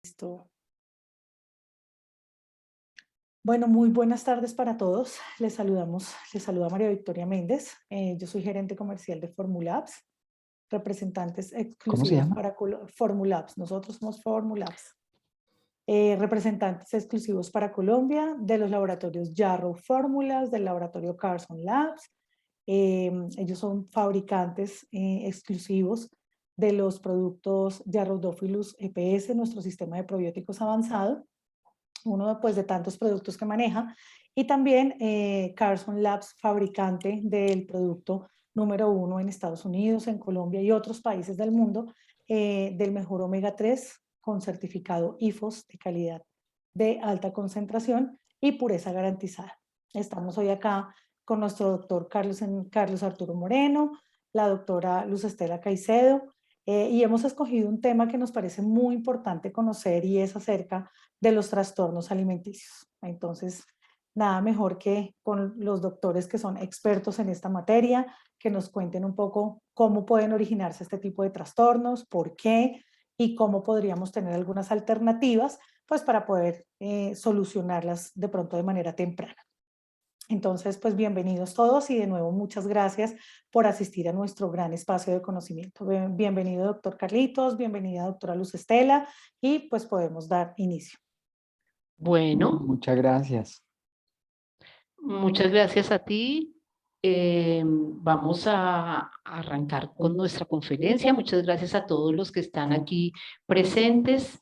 Listo. Bueno, muy buenas tardes para todos. Les saluda María Victoria Méndez. Yo soy gerente comercial de Formulabs, representantes ¿Cómo se exclusivos llama? para Formulabs. Nosotros somos Formulabs, representantes exclusivos para Colombia de los laboratorios Yarrow Fórmulas, del laboratorio Carson Labs. Ellos son fabricantes exclusivos de los productos Yarrow-Dophilus EPS, nuestro sistema de probióticos avanzado, uno pues de tantos productos que maneja, y también Carson Labs, fabricante del producto número uno en Estados Unidos, en Colombia y otros países del mundo, del mejor omega 3 con certificado IFOS de calidad de alta concentración y pureza garantizada. Estamos hoy acá con nuestro doctor Carlos Arturo Moreno, la doctora Luz Estela Caicedo, y hemos escogido un tema que nos parece muy importante conocer y es acerca de los trastornos alimenticios. Entonces, nada mejor que con los doctores que son expertos en esta materia, que nos cuenten un poco cómo pueden originarse este tipo de trastornos, por qué y cómo podríamos tener algunas alternativas, pues para poder solucionarlas de pronto de manera temprana. Entonces, pues bienvenidos todos y de nuevo muchas gracias por asistir a nuestro gran espacio de conocimiento. Bienvenido, doctor Carlitos, bienvenida, doctora Luz Estela, y pues podemos dar inicio. Bueno, Muchas gracias. muchas gracias a ti. Vamos a arrancar con nuestra conferencia. Muchas gracias a todos los que están aquí presentes.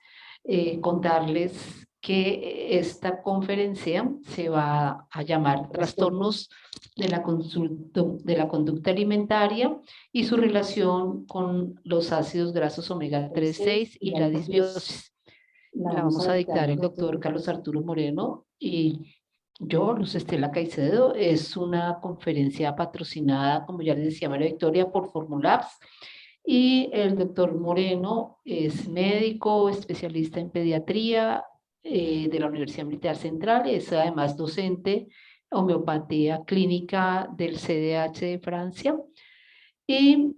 Contarles que esta conferencia se va a llamar Trastornos de de la conducta alimentaria y su relación con los ácidos grasos omega 3, 6 y la disbiosis. La vamos a dictar el doctor Carlos Arturo Moreno y yo, Luz Estela Caicedo. Es una conferencia patrocinada, como ya les decía María Victoria, por Formulabs. Y el doctor Moreno es médico, especialista en pediatría de la Universidad Militar Central. Es además docente homeopatía clínica del CDH de Francia y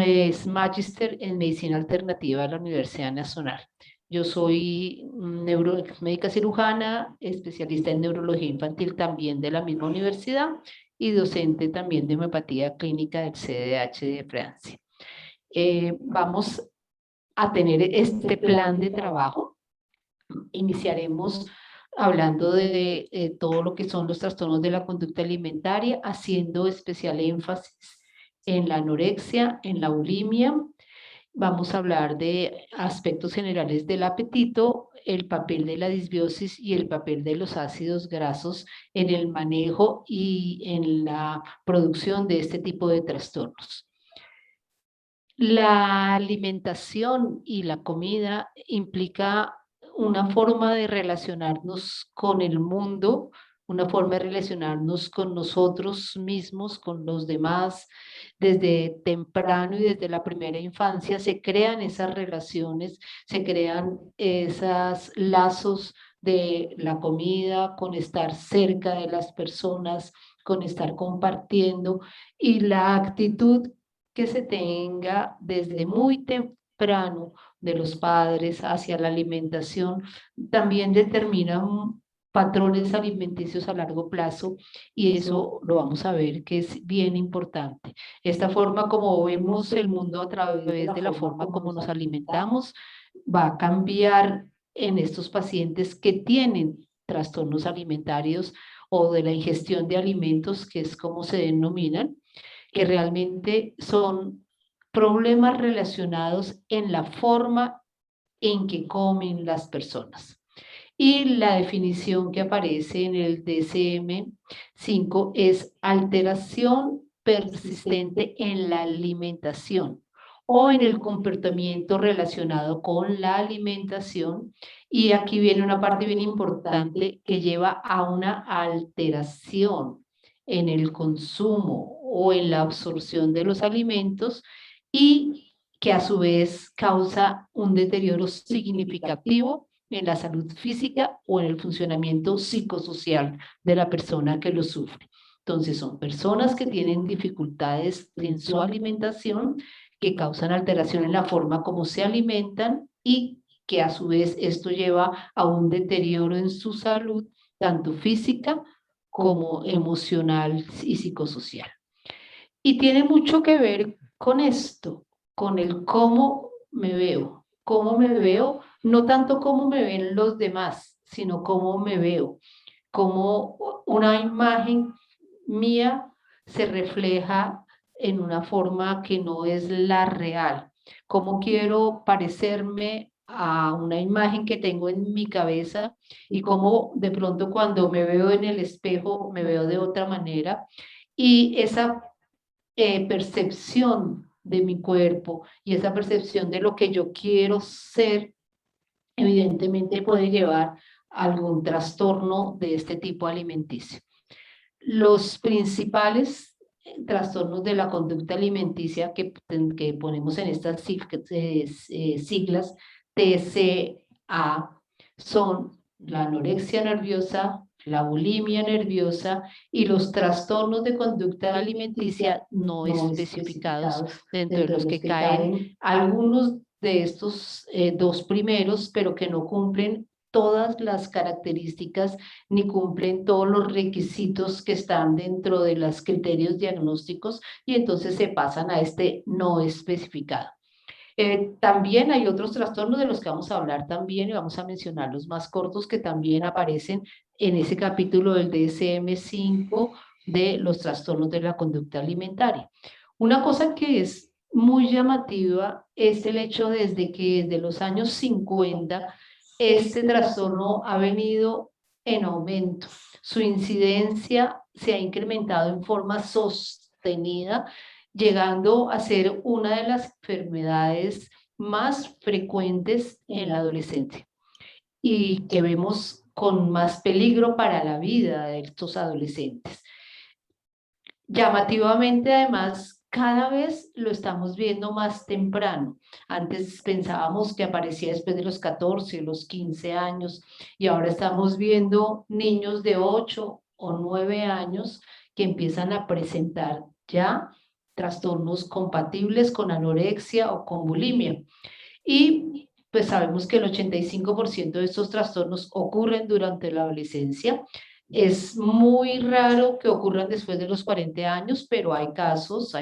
es magíster en medicina alternativa de la Universidad Nacional. Yo soy médica cirujana, especialista en neurología infantil también de la misma universidad y docente también de homeopatía clínica del CDH de Francia. Vamos a tener este plan de trabajo. Iniciaremos hablando de todo lo que son los trastornos de la conducta alimentaria, haciendo especial énfasis en la anorexia, en la bulimia. Vamos a hablar de aspectos generales del apetito, el papel de la disbiosis y el papel de los ácidos grasos en el manejo y en la producción de este tipo de trastornos. La alimentación y la comida implica una forma de relacionarnos con el mundo, una forma de relacionarnos con nosotros mismos, con los demás. Desde temprano y desde la primera infancia se crean esas relaciones, se crean esos lazos de la comida, con estar cerca de las personas, con estar compartiendo, y la actitud que se tenga desde muy temprano de los padres hacia la alimentación también determina patrones alimenticios a largo plazo, y eso lo vamos a ver que es bien importante. Esta forma como vemos el mundo a través de la forma como nos alimentamos va a cambiar en estos pacientes que tienen trastornos alimentarios o de la ingestión de alimentos, que es como se denominan, que realmente son problemas relacionados en la forma en que comen las personas. Y la definición que aparece en el DSM-5 es alteración persistente en la alimentación o en el comportamiento relacionado con la alimentación. Y aquí viene una parte bien importante que lleva a una alteración en el consumo o en la absorción de los alimentos, y que a su vez causa un deterioro significativo en la salud física o en el funcionamiento psicosocial de la persona que lo sufre. Entonces son personas que tienen dificultades en su alimentación, que causan alteración en la forma como se alimentan y que a su vez esto lleva a un deterioro en su salud, tanto física como emocional y psicosocial. Y tiene mucho que ver con esto, con el cómo me veo, no tanto cómo me ven los demás, sino cómo me veo, cómo una imagen mía se refleja en una forma que no es la real, cómo quiero parecerme a una imagen que tengo en mi cabeza y cómo de pronto cuando me veo en el espejo me veo de otra manera. Y esa percepción de mi cuerpo y esa percepción de lo que yo quiero ser, evidentemente puede llevar a algún trastorno de este tipo alimenticio. Los principales trastornos de la conducta alimenticia que ponemos en estas siglas TCA son la anorexia nerviosa, la bulimia nerviosa y los trastornos de conducta alimenticia no especificados, dentro de los que caen algunos de estos dos primeros, pero que no cumplen todas las características ni cumplen todos los requisitos que están dentro de los criterios diagnósticos y entonces se pasan a este no especificado. También hay otros trastornos de los que vamos a hablar también y vamos a mencionar los más cortos que también aparecen en ese capítulo del DSM-5 de los trastornos de la conducta alimentaria. Una cosa que es muy llamativa es el hecho desde que desde los años 50 este trastorno ha venido en aumento. Su incidencia se ha incrementado en forma sostenida, llegando a ser una de las enfermedades más frecuentes en la adolescencia y que vemos con más peligro para la vida de estos adolescentes. Llamativamente, además, cada vez lo estamos viendo más temprano. Antes pensábamos que aparecía después de los 14, los 15 años, y ahora estamos viendo niños de 8 o 9 años que empiezan a presentar ya trastornos compatibles con anorexia o con bulimia. Y pues sabemos que el 85% de estos trastornos ocurren durante la adolescencia. Es muy raro que ocurran después de los 40 años, pero hay casos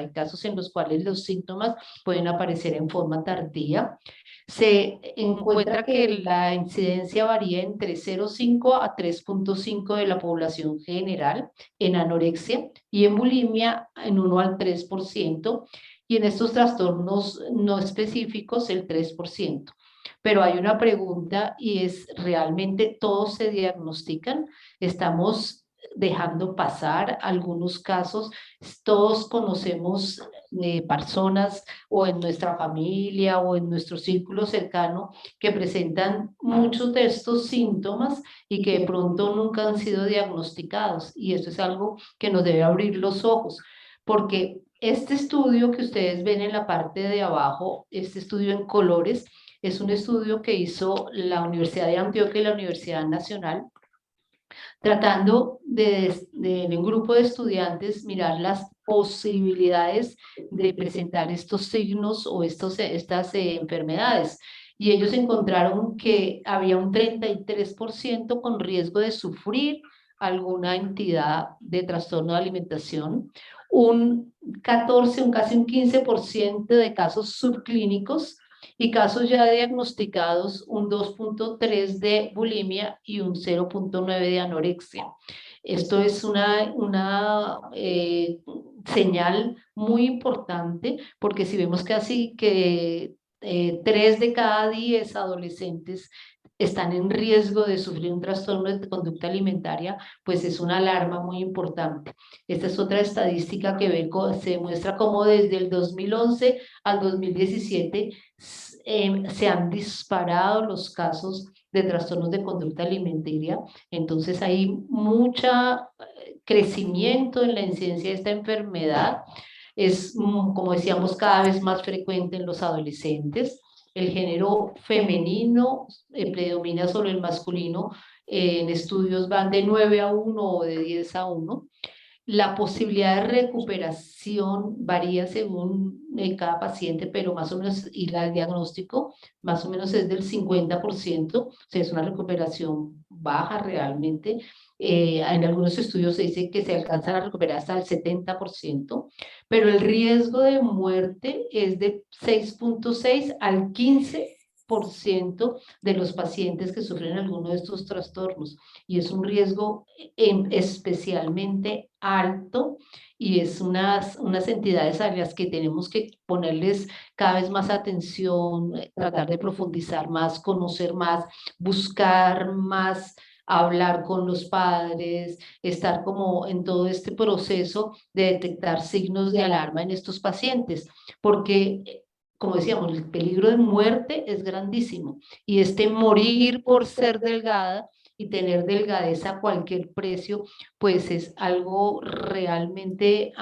en los cuales los síntomas pueden aparecer en forma tardía. Se encuentra que la incidencia varía entre 0,5 a 3,5 de la población general en anorexia y en bulimia en 1 al 3%, y en estos trastornos no específicos el 3%. Pero hay una pregunta y es, ¿realmente todos se diagnostican? ¿Estamos dejando pasar algunos casos? Todos conocemos personas o en nuestra familia o en nuestro círculo cercano que presentan muchos de estos síntomas y que de pronto nunca han sido diagnosticados. Y eso es algo que nos debe abrir los ojos, porque este estudio que ustedes ven en la parte de abajo, este estudio en colores, es un estudio que hizo la Universidad de Antioquia y la Universidad Nacional, tratando en un grupo de estudiantes mirar las posibilidades de presentar estos signos o estas enfermedades. Y ellos encontraron que había un 33% con riesgo de sufrir alguna entidad de trastorno de alimentación, un 14, casi un 15% de casos subclínicos y casos ya diagnosticados, un 2,3 de bulimia y un 0,9 de anorexia. Esto es una señal muy importante, porque si vemos casi que 3 de cada 10 adolescentes están en riesgo de sufrir un trastorno de conducta alimentaria, pues es una alarma muy importante. Esta es otra estadística que se muestra cómo desde el 2011 al 2017 se han disparado los casos de trastornos de conducta alimentaria. Entonces hay mucho crecimiento en la incidencia de esta enfermedad. Es, como decíamos, cada vez más frecuente en los adolescentes. El género femenino predomina sobre el masculino. En estudios van de 9 a 1 o de 10 a 1. La posibilidad de recuperación varía según cada paciente, pero más o menos, y el diagnóstico, más o menos es del 50%, o sea, es una recuperación baja realmente. En algunos estudios se dice que se alcanzan a recuperar hasta el 70%, pero el riesgo de muerte es de 6.6 al 15% de los pacientes que sufren alguno de estos trastornos, y es un riesgo especialmente alto, y es unas entidades a las que tenemos que ponerles cada vez más atención, tratar de profundizar más, conocer más, buscar más, hablar con los padres, estar como en todo este proceso de detectar signos de alarma en estos pacientes, porque, como decíamos, el peligro de muerte es grandísimo, y este morir por ser delgada y tener delgadez a cualquier precio, pues es algo realmente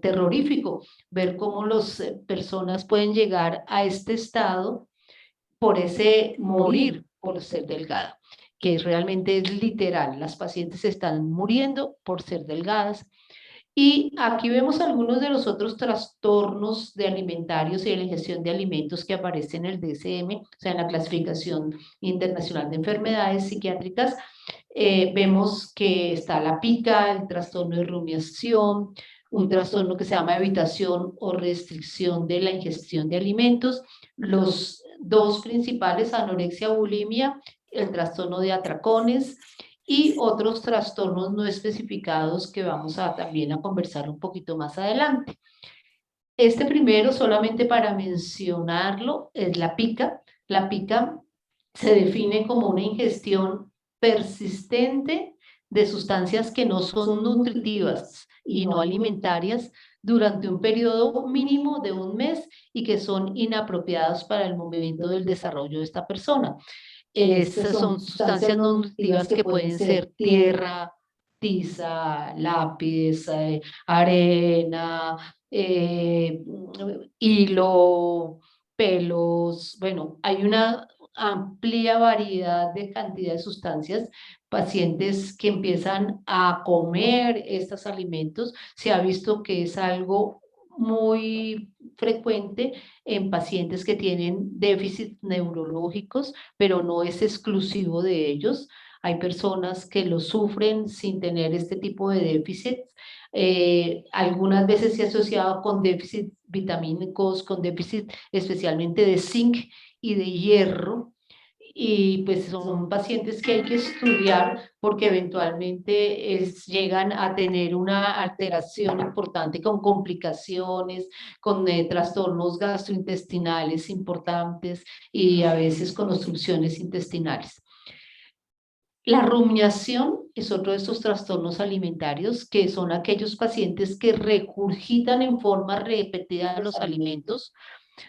terrorífico, ver cómo las personas pueden llegar a este estado por ese morir por ser delgada, que realmente es literal, las pacientes están muriendo por ser delgadas. Y aquí vemos algunos de los otros trastornos de alimentarios y de la ingestión de alimentos que aparecen en el DSM, o sea, en la clasificación internacional de enfermedades psiquiátricas. Vemos que está la pica, el trastorno de rumiación, un trastorno que se llama evitación o restricción de la ingestión de alimentos, los dos principales, anorexia, bulimia, el trastorno de atracones y otros trastornos no especificados que vamos a también a conversar un poquito más adelante. Este primero, solamente para mencionarlo, es la pica. La pica se define como una ingestión persistente de sustancias que no son nutritivas y no alimentarias durante un periodo mínimo de un mes y que son inapropiadas para el momento del desarrollo de esta persona. Esas son sustancias no nutritivas que pueden ser tierra, tiza, lápiz, arena, hilo, pelos. Bueno, hay una amplia variedad de cantidad de sustancias. Pacientes que empiezan a comer estos alimentos, se ha visto que es algo muy frecuente en pacientes que tienen déficits neurológicos, pero no es exclusivo de ellos. Hay personas que lo sufren sin tener este tipo de déficits. Algunas veces se ha asociado con déficits vitamínicos, con déficit especialmente de zinc y de hierro, y pues son pacientes que hay que estudiar porque eventualmente llegan a tener una alteración importante con complicaciones, con trastornos gastrointestinales importantes y a veces con obstrucciones intestinales. La rumiación es otro de estos trastornos alimentarios, que son aquellos pacientes que regurgitan en forma repetida los alimentos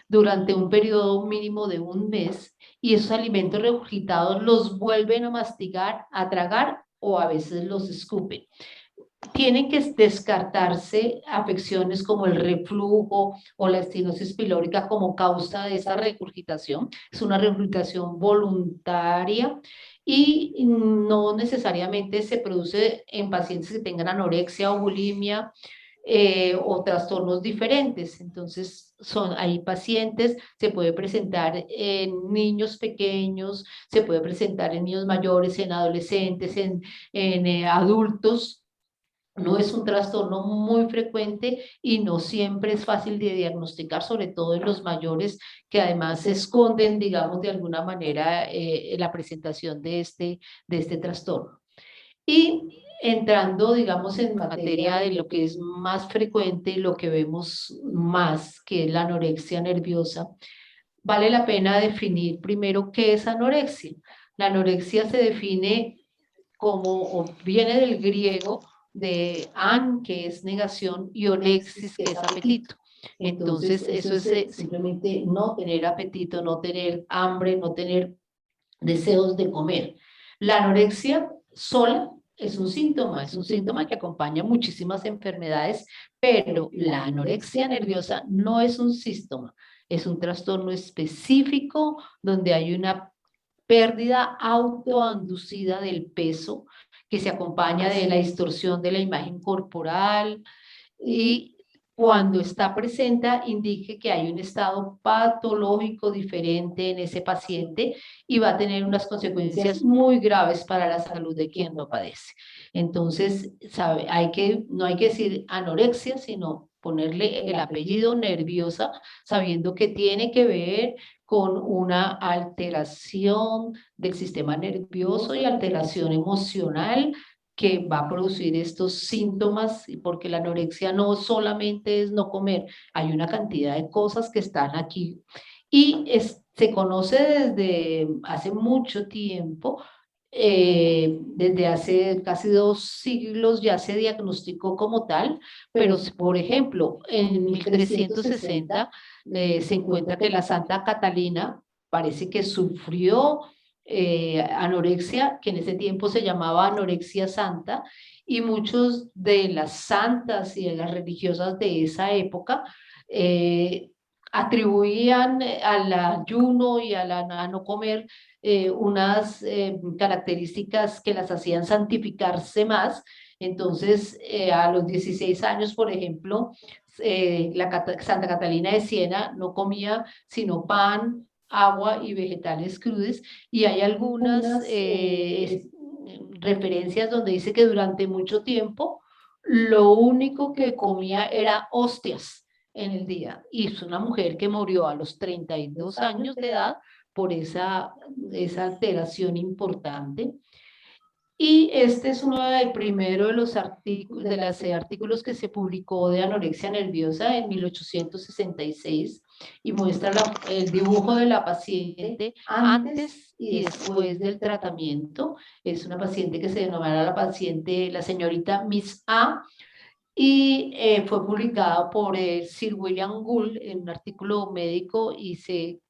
durante un periodo mínimo de un mes, y esos alimentos regurgitados los vuelven a mastigar, a tragar, o a veces los escupen. Tienen que descartarse afecciones como el reflujo o la estenosis pilórica como causa de esa regurgitación. Es una regurgitación voluntaria y no necesariamente se produce en pacientes que tengan anorexia o bulimia, o trastornos diferentes. Entonces, hay pacientes, se puede presentar en niños pequeños, se puede presentar en niños mayores, en adolescentes, en adultos. No es un trastorno muy frecuente y no siempre es fácil de diagnosticar, sobre todo en los mayores, que además se esconden, digamos, de alguna manera la presentación de este trastorno. Y entrando, digamos, en materia de lo que es más frecuente y lo que vemos más, que es la anorexia nerviosa, vale la pena definir primero qué es anorexia. La anorexia se define como, o viene del griego de an, que es negación, y onexis, que es apetito. Entonces, eso es simplemente no tener apetito, no tener hambre, no tener deseos de comer. La anorexia sola es un síntoma que acompaña muchísimas enfermedades, pero la anorexia nerviosa no es un síntoma, es un trastorno específico donde hay una pérdida autoinducida del peso que se acompaña de la distorsión de la imagen corporal y cuando está presente indique que hay un estado patológico diferente en ese paciente y va a tener unas consecuencias muy graves para la salud de quien lo padece. Entonces, sabe, no hay que decir anorexia, sino ponerle el apellido nerviosa, sabiendo que tiene que ver con una alteración del sistema nervioso y alteración emocional que va a producir estos síntomas, porque la anorexia no solamente es no comer, hay una cantidad de cosas que están aquí. Y se conoce desde hace mucho tiempo, desde hace casi 2 siglos ya se diagnosticó como tal, pero por ejemplo, en 1360 se encuentra que la Santa Catalina parece que sufrió anorexia, que en ese tiempo se llamaba anorexia santa, y muchos de las santas y de las religiosas de esa época atribuían al ayuno y a no comer unas características que las hacían santificarse más. Entonces, a los 16 años, por ejemplo, Santa Catalina de Siena no comía sino pan, agua y vegetales crudos, y hay algunas referencias donde dice que durante mucho tiempo lo único que comía era hostias en el día, y es una mujer que murió a los 32 años de edad por esa alteración importante. Y este es uno del primero de los artículos que se publicó de anorexia nerviosa en 1866 y muestra el dibujo de la paciente antes y después del tratamiento. Es una paciente que se denomina la señorita Miss A, y fue publicada por Sir William Gould en un artículo médico y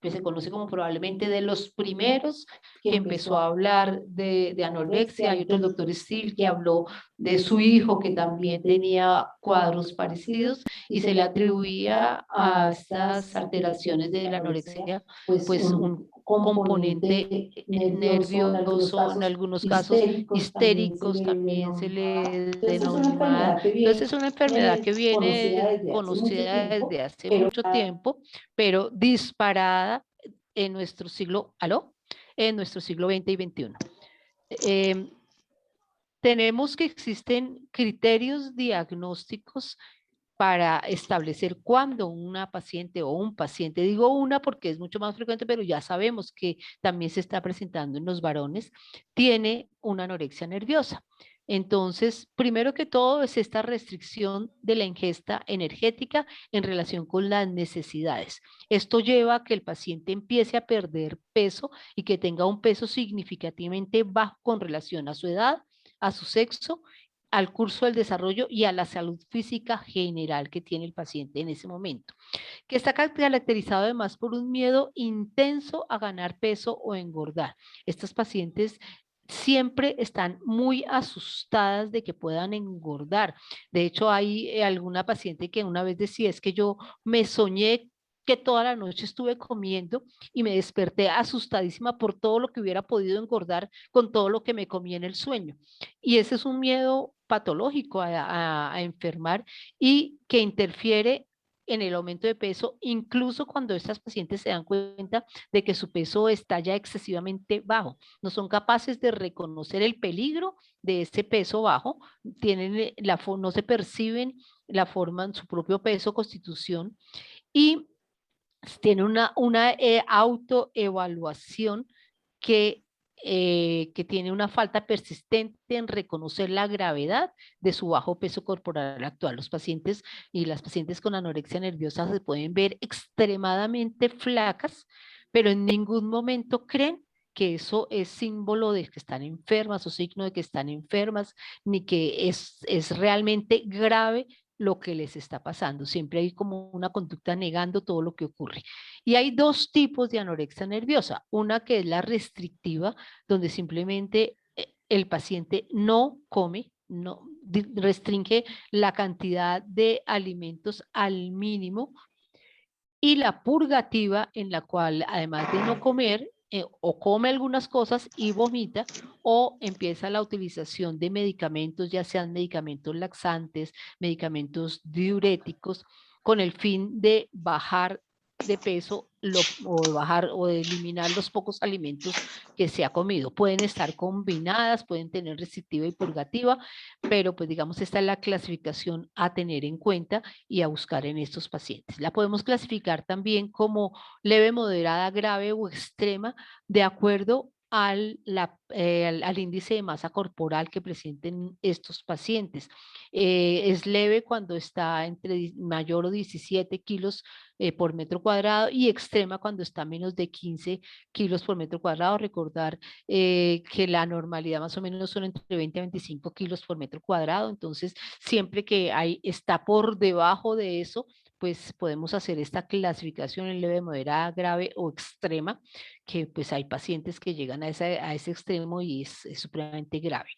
pues, se conoce como probablemente de los primeros que empezó a hablar de anorexia. Hay otro, el doctor Steele, que habló de su hijo que también tenía cuadros parecidos y se le atribuía a estas alteraciones de la anorexia pues un componente nervioso, en algunos casos histéricos también se le denomina. Entonces es una enfermedad que viene conocida desde hace mucho tiempo, pero disparada en nuestro siglo, ¿aló? En nuestro siglo XX y XXI. Tenemos que existen criterios diagnósticos para establecer cuándo una paciente o un paciente, digo una porque es mucho más frecuente, pero ya sabemos que también se está presentando en los varones, tiene una anorexia nerviosa. Entonces, primero que todo es esta restricción de la ingesta energética en relación con las necesidades. Esto lleva a que el paciente empiece a perder peso y que tenga un peso significativamente bajo con relación a su edad, a su sexo, al curso del desarrollo y a la salud física general que tiene el paciente en ese momento, que está caracterizado además por un miedo intenso a ganar peso o engordar. Estas pacientes siempre están muy asustadas de que puedan engordar. De hecho, hay alguna paciente que una vez decía, es que yo me soñé que toda la noche estuve comiendo y me desperté asustadísima por todo lo que hubiera podido engordar con todo lo que me comí en el sueño. Y ese es un miedo patológico a enfermar y que interfiere en el aumento de peso, incluso cuando estas pacientes se dan cuenta de que su peso está ya excesivamente bajo. No son capaces de reconocer el peligro de ese peso bajo, no se perciben la forma en su propio peso, constitución, y tiene una autoevaluación que tiene una falta persistente en reconocer la gravedad de su bajo peso corporal actual. Los pacientes y las pacientes con anorexia nerviosa se pueden ver extremadamente flacas, pero en ningún momento creen que eso es símbolo de que están enfermas o signo de que están enfermas, ni que es realmente grave lo que les está pasando. Siempre hay como una conducta negando todo lo que ocurre. Y hay dos tipos de anorexia nerviosa. Una que es la restrictiva, donde simplemente el paciente no come, no restringe la cantidad de alimentos al mínimo. Y la purgativa, en la cual además de no comer, o come algunas cosas y vomita, o empieza la utilización de medicamentos, ya sean medicamentos laxantes, medicamentos diuréticos, con el fin de bajar de peso o de bajar o de eliminar los pocos alimentos que se ha comido. Pueden estar combinadas, pueden tener restrictiva y purgativa, pero pues digamos esta es la clasificación a tener en cuenta y a buscar en estos pacientes. La podemos clasificar también como leve, moderada, grave o extrema de acuerdo al índice de masa corporal que presenten estos pacientes. Es leve cuando está entre mayor o 17 kilos por metro cuadrado y extrema cuando está menos de 15 kilos por metro cuadrado. Recordar que la normalidad más o menos son entre 20 a 25 kilos por metro cuadrado. Entonces, siempre que está por debajo de eso, pues podemos hacer esta clasificación en leve, moderada, grave o extrema, que pues hay pacientes que llegan a ese extremo y es supremamente grave.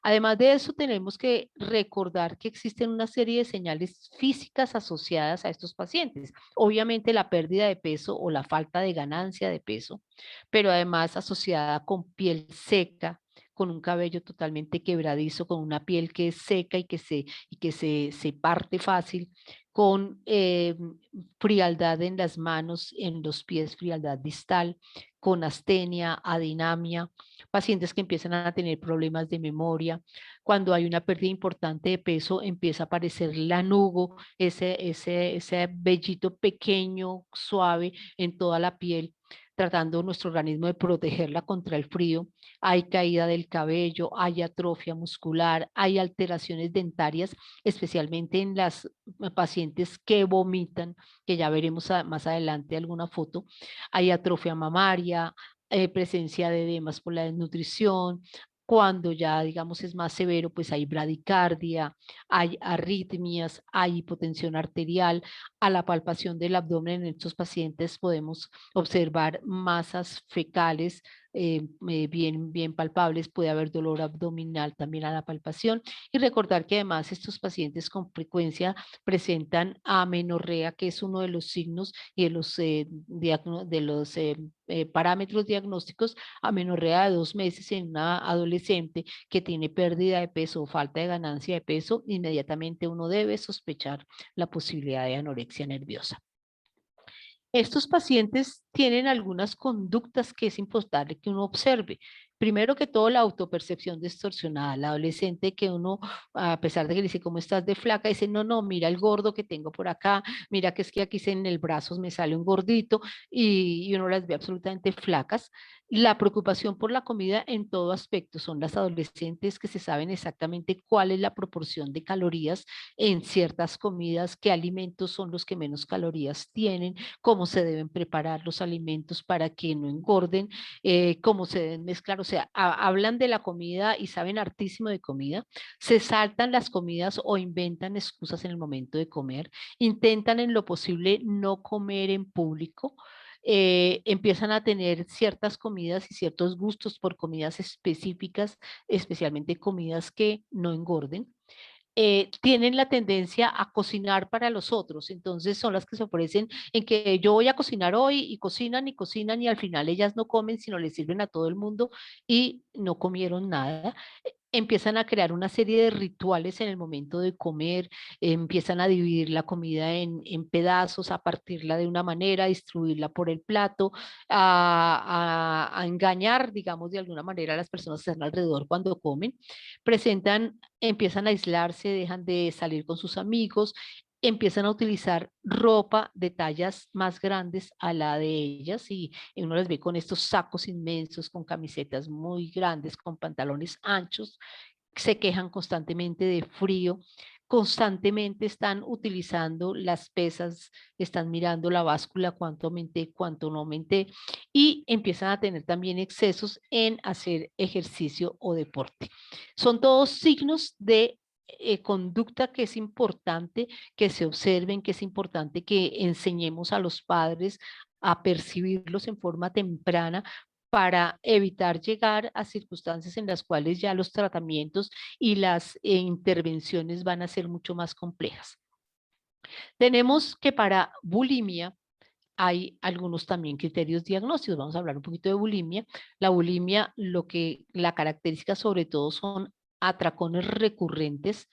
Además de eso, tenemos que recordar que existen una serie de señales físicas asociadas a estos pacientes. Obviamente la pérdida de peso o la falta de ganancia de peso, pero además asociada con piel seca, con un cabello totalmente quebradizo, con una piel que es seca y que se parte fácil, con frialdad en las manos, en los pies, frialdad distal, con astenia, adinamia, pacientes que empiezan a tener problemas de memoria. Cuando hay una pérdida importante de peso, empieza a aparecer lanugo, ese vellito pequeño, suave en toda la piel, tratando nuestro organismo de protegerla contra el frío. Hay caída del cabello, hay atrofia muscular, hay alteraciones dentarias, especialmente en las pacientes que vomitan, que ya veremos más adelante alguna foto. Hay atrofia mamaria, presencia de edemas por la desnutrición. Cuando ya, digamos, es más severo, pues hay bradicardia, hay arritmias, hay hipotensión arterial. A la palpación del abdomen en estos pacientes podemos observar masas fecales bien palpables, puede haber dolor abdominal también a la palpación, y recordar que además estos pacientes con frecuencia presentan amenorrea, que es uno de los signos y de los parámetros diagnósticos. Amenorrea de 2 meses en una adolescente que tiene pérdida de peso o falta de ganancia de peso, inmediatamente uno debe sospechar la posibilidad de anorexia nerviosa. Estos pacientes tienen algunas conductas que es importante que uno observe. Primero que todo, la autopercepción distorsionada. La adolescente que uno, a pesar de que le dice, ¿cómo estás de flaca? Dice, no, no, mira el gordo que tengo por acá, mira que es que aquí en el brazo me sale un gordito, y uno las ve absolutamente flacas. La preocupación por la comida en todo aspecto. Son las adolescentes que se saben exactamente cuál es la proporción de calorías en ciertas comidas, qué alimentos son los que menos calorías tienen, cómo se deben preparar los alimentos para que no engorden, cómo se deben mezclar. O sea, hablan de la comida y saben hartísimo de comida, se saltan las comidas o inventan excusas en el momento de comer, intentan en lo posible no comer en público. Empiezan a tener ciertas comidas y ciertos gustos por comidas específicas, especialmente comidas que no engorden. Tienen la tendencia a cocinar para los otros, entonces son las que se ofrecen en que yo voy a cocinar hoy, y cocinan y al final ellas no comen, sino le sirven a todo el mundo y no comieron nada. Empiezan a crear una serie de rituales en el momento de comer, empiezan a dividir la comida en pedazos, a partirla de una manera, a distribuirla por el plato, a engañar, digamos, de alguna manera a las personas que están alrededor cuando comen. Empiezan a aislarse, dejan de salir con sus amigos, empiezan a utilizar ropa de tallas más grandes a la de ellas, y uno las ve con estos sacos inmensos, con camisetas muy grandes, con pantalones anchos, se quejan constantemente de frío, constantemente están utilizando las pesas, están mirando la báscula, cuánto aumenté, cuánto no aumenté, y empiezan a tener también excesos en hacer ejercicio o deporte. Son todos signos de conducta que es importante que se observen, que es importante que enseñemos a los padres a percibirlos en forma temprana para evitar llegar a circunstancias en las cuales ya los tratamientos y las intervenciones van a ser mucho más complejas. Tenemos que para bulimia hay algunos también criterios diagnósticos. Vamos a hablar un poquito de bulimia. La bulimia, la característica sobre todo son atracones recurrentes,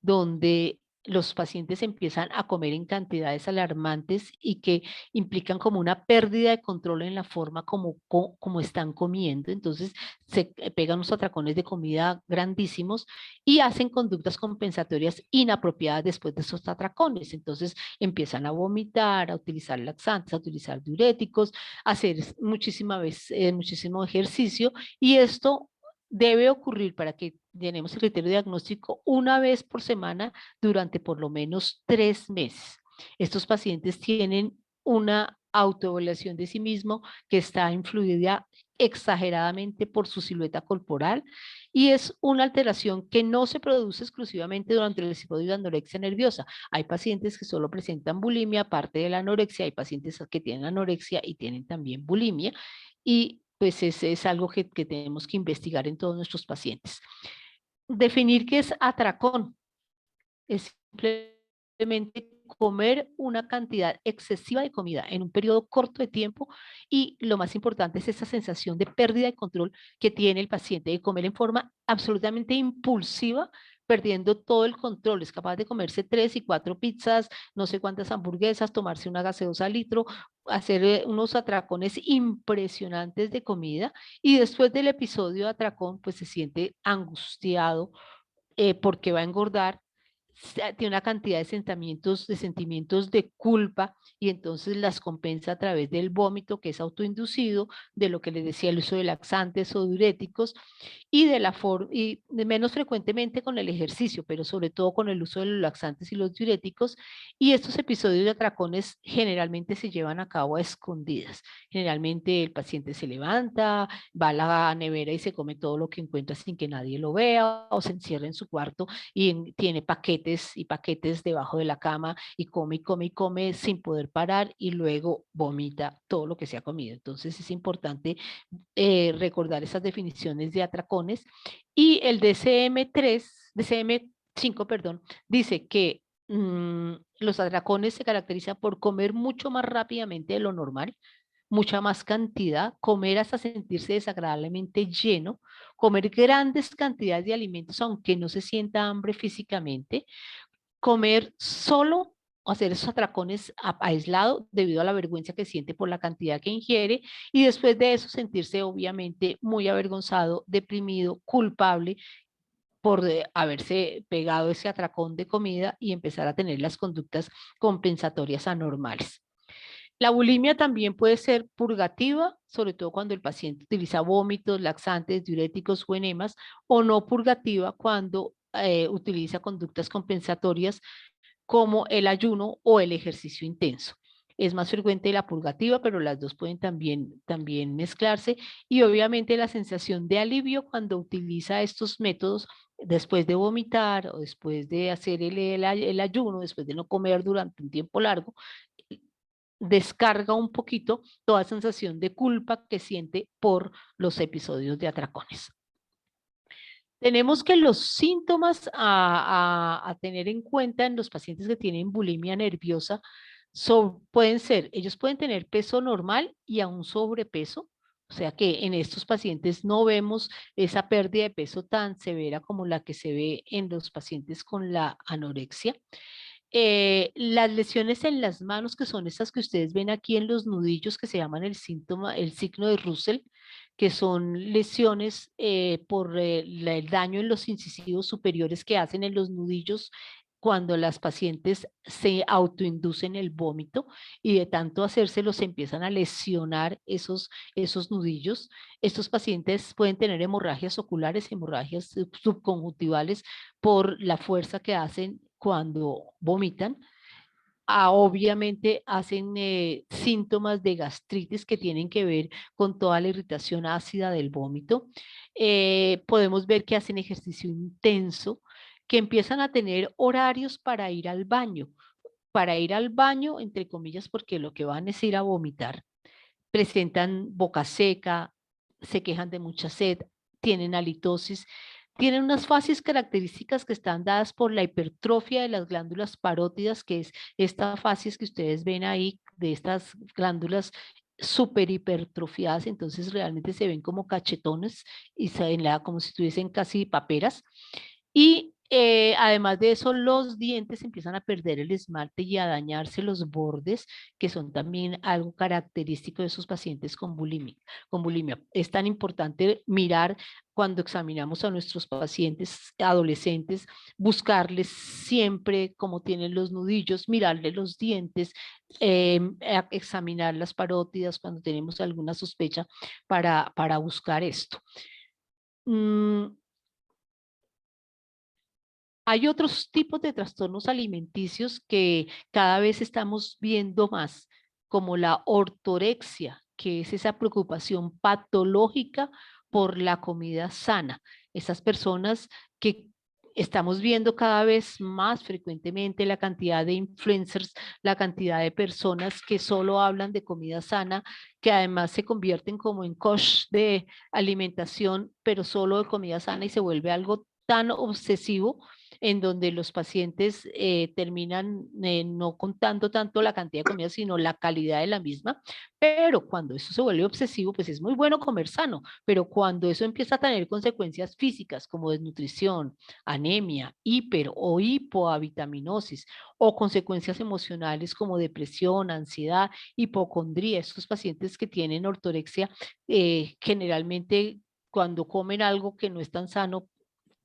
donde los pacientes empiezan a comer en cantidades alarmantes y que implican como una pérdida de control en la forma como están comiendo. Entonces se pegan unos atracones de comida grandísimos y hacen conductas compensatorias inapropiadas después de esos atracones. Entonces empiezan a vomitar, a utilizar laxantes, a utilizar diuréticos, a hacer muchísimo ejercicio, y esto debe ocurrir para que tenemos el criterio diagnóstico una vez por semana durante por lo menos 3 meses. Estos pacientes tienen una autoevaluación de sí mismo que está influida exageradamente por su silueta corporal, y es una alteración que no se produce exclusivamente durante el episodio de anorexia nerviosa. Hay pacientes que solo presentan bulimia, aparte de la anorexia, hay pacientes que tienen anorexia y tienen también bulimia, y pues ese es algo que tenemos que investigar en todos nuestros pacientes. Definir qué es atracón es simplemente comer una cantidad excesiva de comida en un periodo corto de tiempo, y lo más importante es esa sensación de pérdida de control que tiene el paciente de comer en forma absolutamente impulsiva, perdiendo todo el control. Es capaz de comerse 3 y 4 pizzas, no sé cuántas hamburguesas, tomarse una gaseosa al litro, hacer unos atracones impresionantes de comida, y después del episodio de atracón pues se siente angustiado porque va a engordar, tiene una cantidad de sentimientos de culpa, y entonces las compensa a través del vómito, que es autoinducido, de lo que les decía, el uso de laxantes o diuréticos, y de menos frecuentemente con el ejercicio, pero sobre todo con el uso de los laxantes y los diuréticos. Y estos episodios de atracones generalmente se llevan a cabo a escondidas. Generalmente el paciente se levanta, va a la nevera y se come todo lo que encuentra sin que nadie lo vea, o se encierra en su cuarto y tiene paquetes y paquetes debajo de la cama, y come y come y come sin poder parar, y luego vomita todo lo que se ha comido. Entonces es importante recordar esas definiciones de atracones. Y el DCM5, perdón, dice que los atracones se caracterizan por comer mucho más rápidamente de lo normal, mucha más cantidad, comer hasta sentirse desagradablemente lleno, comer grandes cantidades de alimentos aunque no se sienta hambre físicamente, comer solo o hacer esos atracones aislado debido a la vergüenza que siente por la cantidad que ingiere, y después de eso sentirse obviamente muy avergonzado, deprimido, culpable por haberse pegado ese atracón de comida y empezar a tener las conductas compensatorias anormales. La bulimia también puede ser purgativa, sobre todo cuando el paciente utiliza vómitos, laxantes, diuréticos o enemas, o no purgativa cuando utiliza conductas compensatorias como el ayuno o el ejercicio intenso. Es más frecuente la purgativa, pero las dos pueden también mezclarse, y obviamente la sensación de alivio cuando utiliza estos métodos después de vomitar o después de hacer el ayuno, después de no comer durante un tiempo largo, descarga un poquito toda sensación de culpa que siente por los episodios de atracones. Tenemos que los síntomas a tener en cuenta en los pacientes que tienen bulimia nerviosa pueden ser, ellos pueden tener peso normal y aún sobrepeso, o sea que en estos pacientes no vemos esa pérdida de peso tan severa como la que se ve en los pacientes con la anorexia. Las lesiones en las manos, que son estas que ustedes ven aquí en los nudillos, que se llaman el signo de Russell, que son lesiones por el daño en los incisivos superiores que hacen en los nudillos cuando las pacientes se autoinducen el vómito, y de tanto hacérselos empiezan a lesionar esos nudillos. Estos pacientes pueden tener hemorragias oculares, hemorragias subconjuntivales por la fuerza que hacen cuando vomitan. Obviamente hacen síntomas de gastritis que tienen que ver con toda la irritación ácida del vómito. Podemos ver que hacen ejercicio intenso, que empiezan a tener horarios para ir al baño, entre comillas, porque lo que van es ir a vomitar. Presentan boca seca, se quejan de mucha sed, tienen halitosis, tienen unas facies características que están dadas por la hipertrofia de las glándulas parótidas, que es esta facies que ustedes ven ahí de estas glándulas súper hipertrofiadas, entonces realmente se ven como cachetones y se ven como si tuviesen casi paperas. Y además de eso, los dientes empiezan a perder el esmalte y a dañarse los bordes, que son también algo característico de esos pacientes con bulimia. Es tan importante mirar cuando examinamos a nuestros pacientes adolescentes, buscarles siempre cómo tienen los nudillos, mirarle los dientes, examinar las parótidas cuando tenemos alguna sospecha para buscar esto. Hay otros tipos de trastornos alimenticios que cada vez estamos viendo más, como la ortorexia, que es esa preocupación patológica por la comida sana. Esas personas que estamos viendo cada vez más frecuentemente, la cantidad de influencers, la cantidad de personas que solo hablan de comida sana, que además se convierten como en coach de alimentación, pero solo de comida sana, y se vuelve algo tan obsesivo en donde los pacientes terminan no contando tanto la cantidad de comida, sino la calidad de la misma. Pero cuando eso se vuelve obsesivo, pues es muy bueno comer sano, pero cuando eso empieza a tener consecuencias físicas como desnutrición, anemia, hiper o hipoavitaminosis, o consecuencias emocionales como depresión, ansiedad, hipocondría, estos pacientes que tienen ortorexia, generalmente cuando comen algo que no es tan sano,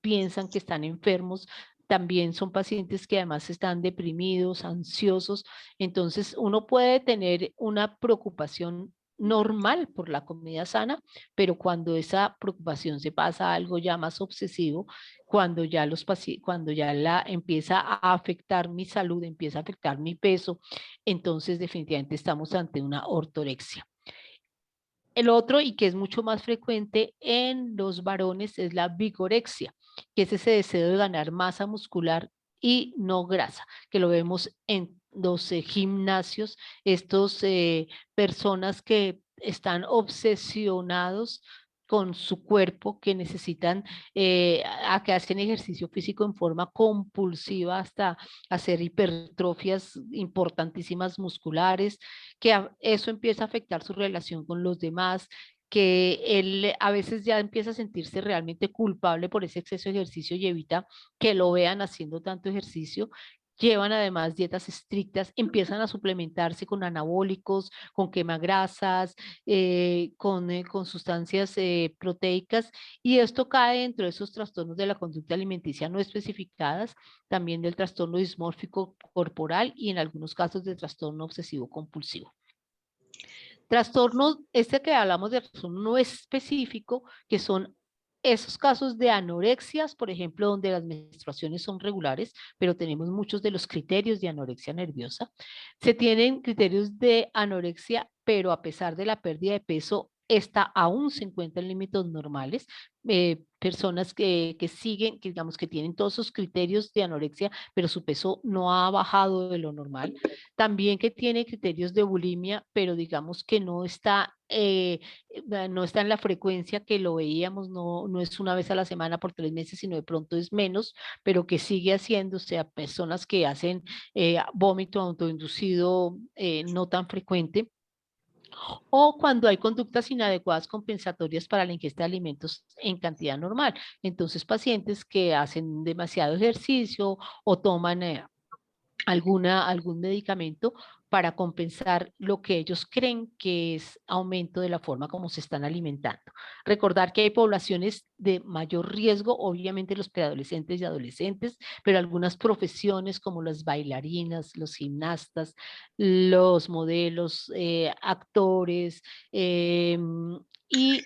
piensan que están enfermos. También son pacientes que además están deprimidos, ansiosos. Entonces, uno puede tener una preocupación normal por la comida sana, pero cuando esa preocupación se pasa a algo ya más obsesivo, cuando ya la empieza a afectar mi salud, empieza a afectar mi peso, entonces definitivamente estamos ante una ortorexia. El otro, y que es mucho más frecuente en los varones, es la vigorexia, que es ese deseo de ganar masa muscular y no grasa, que lo vemos en los gimnasios, estos personas que están obsesionados con su cuerpo, que necesitan, que hacen ejercicio físico en forma compulsiva hasta hacer hipertrofias importantísimas musculares, que eso empieza a afectar su relación con los demás, que él a veces ya empieza a sentirse realmente culpable por ese exceso de ejercicio y evita que lo vean haciendo tanto ejercicio. Llevan además dietas estrictas, empiezan a suplementarse con anabólicos, con quemagrasas, con sustancias proteicas, y esto cae dentro de esos trastornos de la conducta alimenticia no especificadas, también del trastorno dismórfico corporal y en algunos casos de trastorno obsesivo compulsivo. Trastorno, este que hablamos de trastorno no específico, que son esos casos de anorexias, por ejemplo, donde las menstruaciones son regulares, pero tenemos muchos de los criterios de anorexia nerviosa. Se tienen criterios de anorexia, pero a pesar de la pérdida de peso, esta aún se encuentra en límites normales. Personas que siguen, que digamos que tienen todos sus criterios de anorexia, pero su peso no ha bajado de lo normal. También que tiene criterios de bulimia, pero digamos que no está en la frecuencia que lo veíamos, no es una vez a la semana por 3 meses, sino de pronto es menos, pero que sigue haciéndose a personas que hacen vómito autoinducido no tan frecuente, o cuando hay conductas inadecuadas compensatorias para la ingesta de alimentos en cantidad normal. Entonces, pacientes que hacen demasiado ejercicio o toman algún medicamento para compensar lo que ellos creen que es aumento de la forma como se están alimentando. Recordar que hay poblaciones de mayor riesgo, obviamente los preadolescentes y adolescentes, pero algunas profesiones como las bailarinas, los gimnastas, los modelos, actores y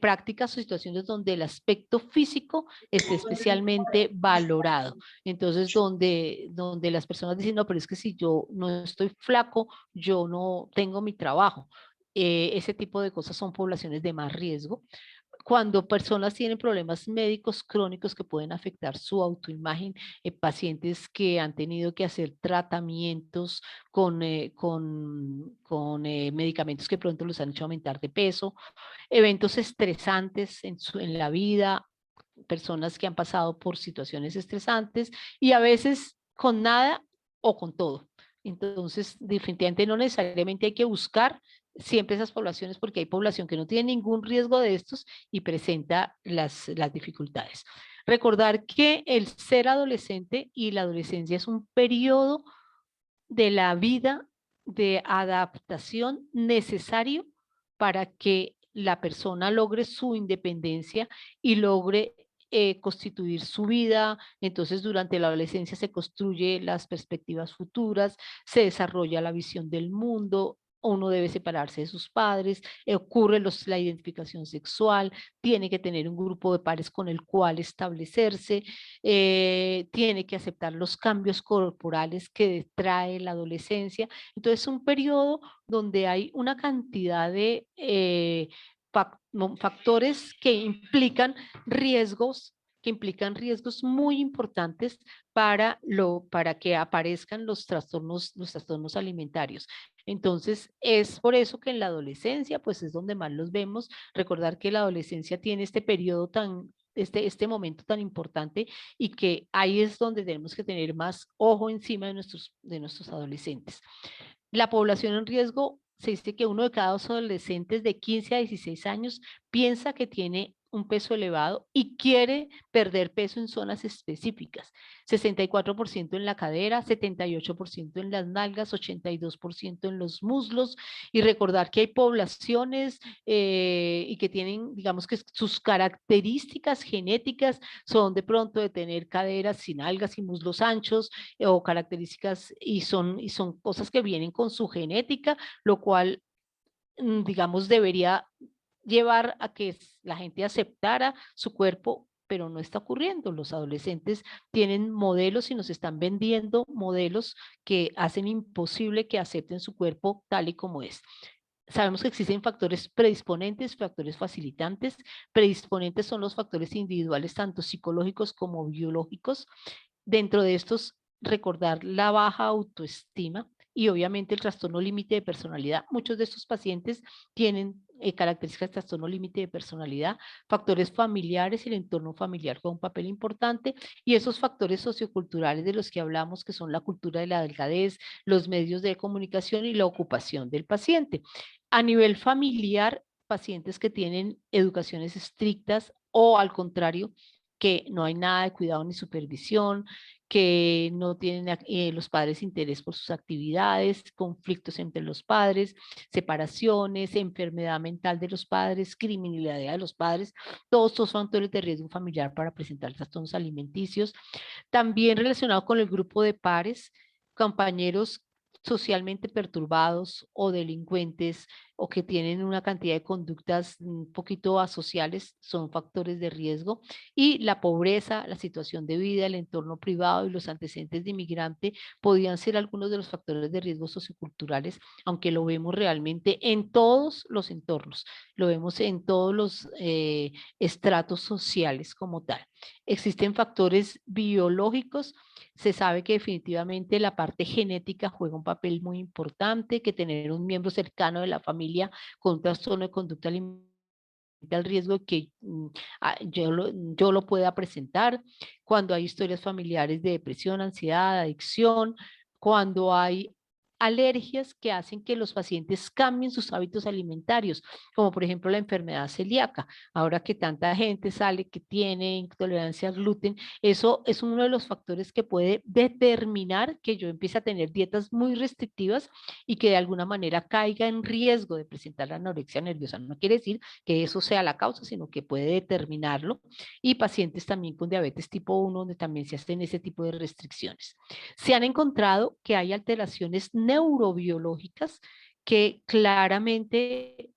prácticas o situaciones donde el aspecto físico esté especialmente valorado. Entonces, donde las personas dicen, no, pero es que si yo no estoy flaco, yo no tengo mi trabajo. Ese tipo de cosas son poblaciones de más riesgo. Cuando personas tienen problemas médicos crónicos que pueden afectar su autoimagen, pacientes que han tenido que hacer tratamientos con medicamentos que pronto los han hecho aumentar de peso, eventos estresantes en la vida, personas que han pasado por situaciones estresantes y a veces con nada o con todo. Entonces, definitivamente no necesariamente hay que buscar siempre esas poblaciones porque hay población que no tiene ningún riesgo de estos y presenta las dificultades. Recordar que el ser adolescente y la adolescencia es un periodo de la vida de adaptación necesario para que la persona logre su independencia y logre constituir su vida. Entonces, durante la adolescencia se construye las perspectivas futuras, se desarrolla la visión del mundo. Uno debe separarse de sus padres, ocurre la identificación sexual, tiene que tener un grupo de pares con el cual establecerse, tiene que aceptar los cambios corporales que trae la adolescencia. Entonces, es un periodo donde hay una cantidad de factores que implican riesgos muy importantes para que aparezcan los trastornos alimentarios. Entonces, es por eso que en la adolescencia, pues es donde más los vemos. Recordar que la adolescencia tiene este periodo este momento tan importante y que ahí es donde tenemos que tener más ojo encima de nuestros adolescentes. La población en riesgo, se dice que uno de cada dos adolescentes de 15 a 16 años piensa que tiene un peso elevado y quiere perder peso en zonas específicas. 64% en la cadera, 78% en las nalgas, 82% en los muslos. Y recordar que hay poblaciones y que tienen, digamos que sus características genéticas son de pronto de tener caderas sin nalgas y muslos anchos, o características y son cosas que vienen con su genética, lo cual, digamos, debería llevar a que la gente aceptara su cuerpo, pero no está ocurriendo. Los adolescentes tienen modelos y nos están vendiendo modelos que hacen imposible que acepten su cuerpo tal y como es. Sabemos que existen factores predisponentes, factores facilitantes. Predisponentes son los factores individuales, tanto psicológicos como biológicos. Dentro de estos, recordar la baja autoestima y obviamente el trastorno límite de personalidad. Muchos de estos pacientes tienen características de trastorno límite de personalidad, factores familiares y el entorno familiar juega un papel importante, y esos factores socioculturales de los que hablamos, que son la cultura de la delgadez, los medios de comunicación y la ocupación del paciente. A nivel familiar, pacientes que tienen educaciones estrictas o al contrario, que no hay nada de cuidado ni supervisión, que no tienen los padres interés por sus actividades, conflictos entre los padres, separaciones, enfermedad mental de los padres, criminalidad de los padres, todos estos factores de riesgo familiar para presentar trastornos alimenticios. También relacionado con el grupo de pares, compañeros socialmente perturbados o delincuentes o que tienen una cantidad de conductas un poquito asociales son factores de riesgo, y la pobreza, la situación de vida, el entorno privado y los antecedentes de inmigrante podían ser algunos de los factores de riesgo socioculturales, aunque lo vemos realmente en todos los entornos, lo vemos en todos los estratos sociales como tal. Existen factores biológicos. Se sabe que definitivamente la parte genética juega un papel muy importante, que tener un miembro cercano de la familia con un trastorno de conducta alimentaria al riesgo de que yo lo pueda presentar, cuando hay historias familiares de depresión, ansiedad, adicción, cuando hay alergias que hacen que los pacientes cambien sus hábitos alimentarios, como por ejemplo la enfermedad celíaca. Ahora que tanta gente sale que tiene intolerancia al gluten, eso es uno de los factores que puede determinar que yo empiece a tener dietas muy restrictivas y que de alguna manera caiga en riesgo de presentar la anorexia nerviosa. No quiere decir que eso sea la causa, sino que puede determinarlo. Y pacientes también con diabetes tipo 1, donde también se hacen ese tipo de restricciones. Se han encontrado que hay alteraciones neurobiológicas que claramente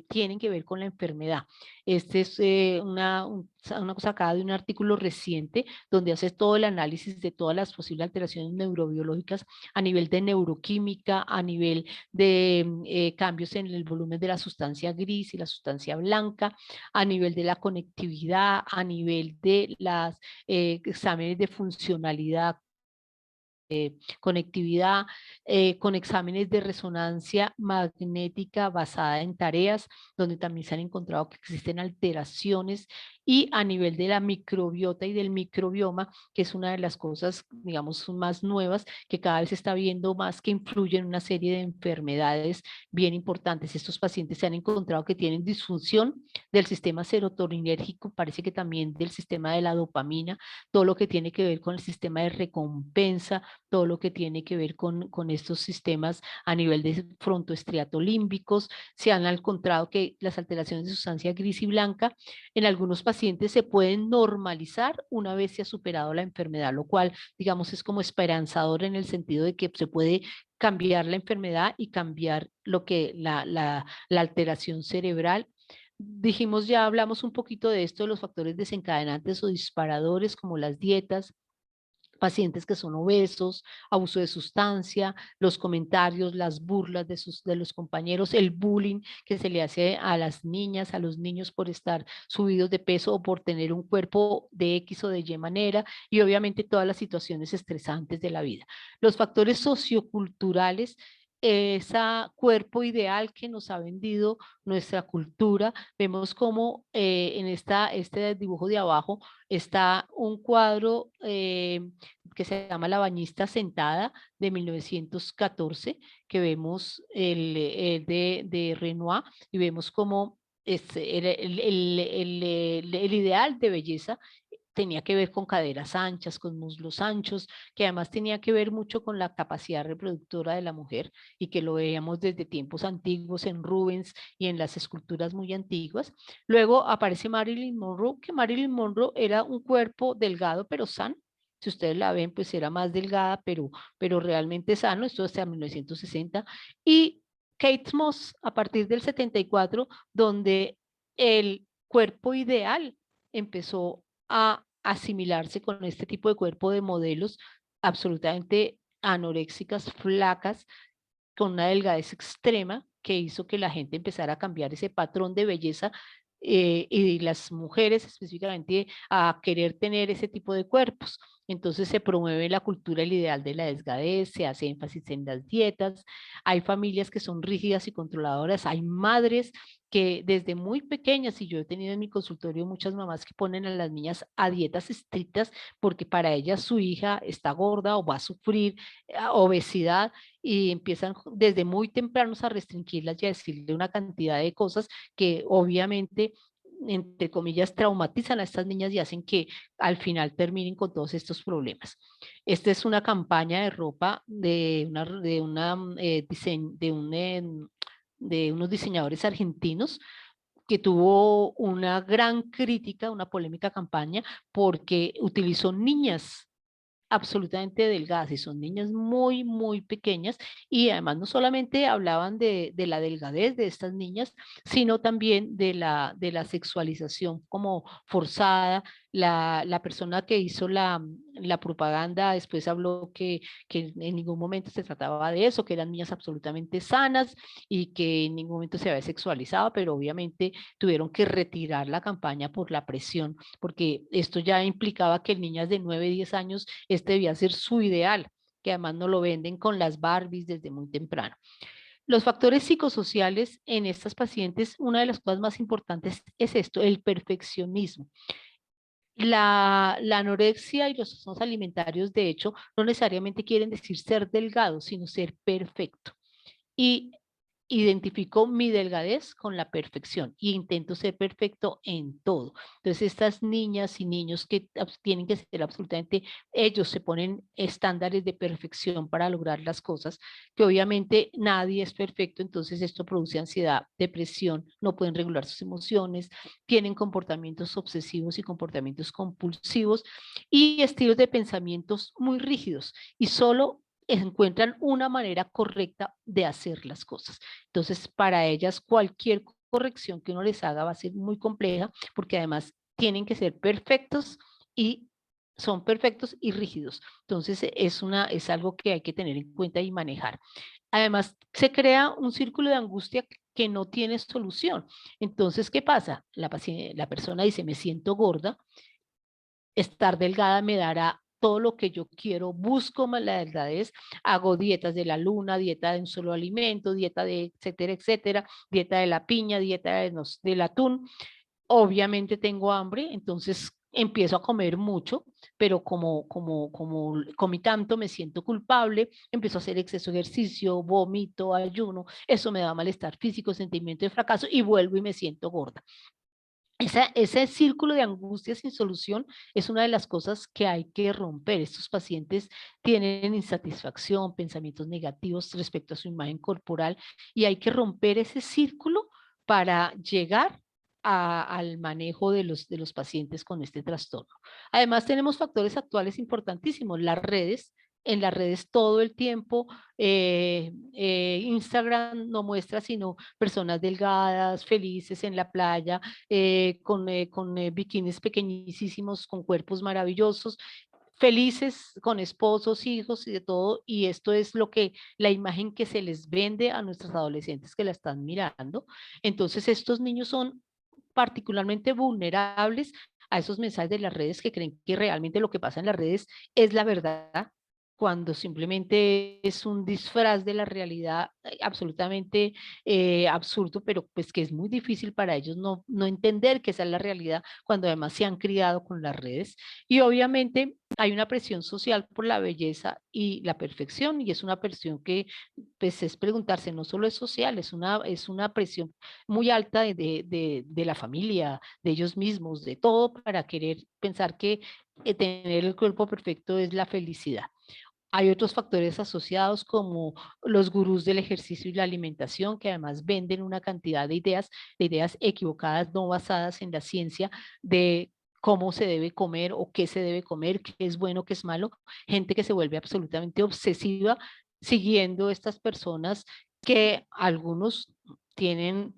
tienen que ver con la enfermedad. Este es una cosa sacada de un artículo reciente donde hace todo el análisis de todas las posibles alteraciones neurobiológicas a nivel de neuroquímica, a nivel de cambios en el volumen de la sustancia gris y la sustancia blanca, a nivel de la conectividad, a nivel de los exámenes de funcionalidad conectividad, con exámenes de resonancia magnética basada en tareas, donde también se han encontrado que existen alteraciones, y a nivel de la microbiota y del microbioma, que es una de las cosas, digamos, más nuevas, que cada vez se está viendo más que influyen en una serie de enfermedades bien importantes. Estos pacientes se han encontrado que tienen disfunción del sistema serotoninérgico, parece que también del sistema de la dopamina, todo lo que tiene que ver con el sistema de recompensa, todo lo que tiene que ver con estos sistemas a nivel de frontoestriatolímbicos. Se han encontrado que las alteraciones de sustancia gris y blanca en algunos pacientes se pueden normalizar una vez se ha superado la enfermedad, lo cual, digamos, es como esperanzador en el sentido de que se puede cambiar la enfermedad y cambiar lo que la alteración cerebral. Dijimos, ya hablamos un poquito de esto, de los factores desencadenantes o disparadores como las dietas, pacientes que son obesos, abuso de sustancia, los comentarios, las burlas de los compañeros, el bullying que se le hace a las niñas, a los niños por estar subidos de peso o por tener un cuerpo de X o de Y manera, y obviamente todas las situaciones estresantes de la vida. Los factores socioculturales, ese cuerpo ideal que nos ha vendido nuestra cultura. Vemos como en este dibujo de abajo está un cuadro que se llama La bañista sentada de 1914, que vemos de Renoir, y vemos como el ideal de belleza tenía que ver con caderas anchas, con muslos anchos, que además tenía que ver mucho con la capacidad reproductora de la mujer, y que lo veíamos desde tiempos antiguos en Rubens y en las esculturas muy antiguas. Luego aparece Marilyn Monroe, que Marilyn Monroe era un cuerpo delgado pero sano. Si ustedes la ven, pues era más delgada, pero realmente sano, esto hasta 1960. Y Kate Moss, a partir del 74, donde el cuerpo ideal empezó a asimilarse con este tipo de cuerpo de modelos absolutamente anoréxicas, flacas, con una delgadez extrema, que hizo que la gente empezara a cambiar ese patrón de belleza, y las mujeres específicamente a querer tener ese tipo de cuerpos. Entonces se promueve la cultura, el ideal de la delgadez, se hace énfasis en las dietas, hay familias que son rígidas y controladoras, hay madres que desde muy pequeñas, y yo he tenido en mi consultorio muchas mamás que ponen a las niñas a dietas estrictas porque para ellas su hija está gorda o va a sufrir obesidad, y empiezan desde muy tempranos a restringirlas y a decirle una cantidad de cosas que obviamente, entre comillas, traumatizan a estas niñas y hacen que al final terminen con todos estos problemas. Esta es una campaña de ropa de unos diseñadores argentinos, que tuvo una gran crítica, una polémica campaña, porque utilizó niñas absolutamente delgadas, y son niñas muy, muy pequeñas, y además no solamente hablaban de la delgadez de estas niñas, sino también de la sexualización como forzada. La persona que hizo la propaganda después habló que en ningún momento se trataba de eso, que eran niñas absolutamente sanas y que en ningún momento se había sexualizado, pero obviamente tuvieron que retirar la campaña por la presión, porque esto ya implicaba que niñas de 9, 10 años, este debía ser su ideal, que además no lo venden con las Barbies desde muy temprano. Los factores psicosociales en estas pacientes, una de las cosas más importantes es esto, el perfeccionismo. La anorexia y los trastornos alimentarios, de hecho, no necesariamente quieren decir ser delgado, sino ser perfecto. Y identifico mi delgadez con la perfección y intento ser perfecto en todo. Entonces, estas niñas y niños que tienen que ser absolutamente, ellos se ponen estándares de perfección para lograr las cosas, que obviamente nadie es perfecto, entonces esto produce ansiedad, depresión, no pueden regular sus emociones, tienen comportamientos obsesivos y comportamientos compulsivos y estilos de pensamientos muy rígidos, y solo encuentran una manera correcta de hacer las cosas. Entonces, para ellas cualquier corrección que uno les haga va a ser muy compleja, porque además tienen que ser perfectos, y son perfectos y rígidos. Entonces, es algo que hay que tener en cuenta y manejar. Además, se crea un círculo de angustia que no tiene solución. Entonces, ¿qué pasa? La persona dice, me siento gorda, estar delgada me dará todo lo que yo quiero, busco más la delgadez, hago dietas de la luna, dieta de un solo alimento, dieta de etcétera, etcétera, dieta de la piña, dieta de del atún. Obviamente tengo hambre, entonces empiezo a comer mucho, pero como comí tanto, me siento culpable, empiezo a hacer exceso de ejercicio, vomito, ayuno, eso me da malestar físico, sentimiento de fracaso y vuelvo y me siento gorda. Ese círculo de angustia sin solución es una de las cosas que hay que romper. Estos pacientes tienen insatisfacción, pensamientos negativos respecto a su imagen corporal y hay que romper ese círculo para llegar al manejo de los pacientes con este trastorno. Además, tenemos factores actuales importantísimos, las redes. En las redes todo el tiempo, Instagram no muestra sino personas delgadas, felices en la playa, con bikinis pequeñísimos, con cuerpos maravillosos, felices con esposos, hijos y de todo, y esto es lo que, la imagen que se les vende a nuestros adolescentes que la están mirando. Entonces estos niños son particularmente vulnerables a esos mensajes de las redes que creen que realmente lo que pasa en las redes es la verdad, cuando simplemente es un disfraz de la realidad absolutamente absurdo, pero pues que es muy difícil para ellos no entender que esa es la realidad cuando además se han criado con las redes. Y obviamente hay una presión social por la belleza y la perfección, y es una presión que pues es preguntarse, no solo es social, es una presión muy alta de la familia, de ellos mismos, de todo, para querer pensar que tener el cuerpo perfecto es la felicidad. Hay otros factores asociados como los gurús del ejercicio y la alimentación, que además venden una cantidad de ideas equivocadas, no basadas en la ciencia de cómo se debe comer o qué se debe comer, qué es bueno, qué es malo. Gente que se vuelve absolutamente obsesiva siguiendo estas personas que algunos tienen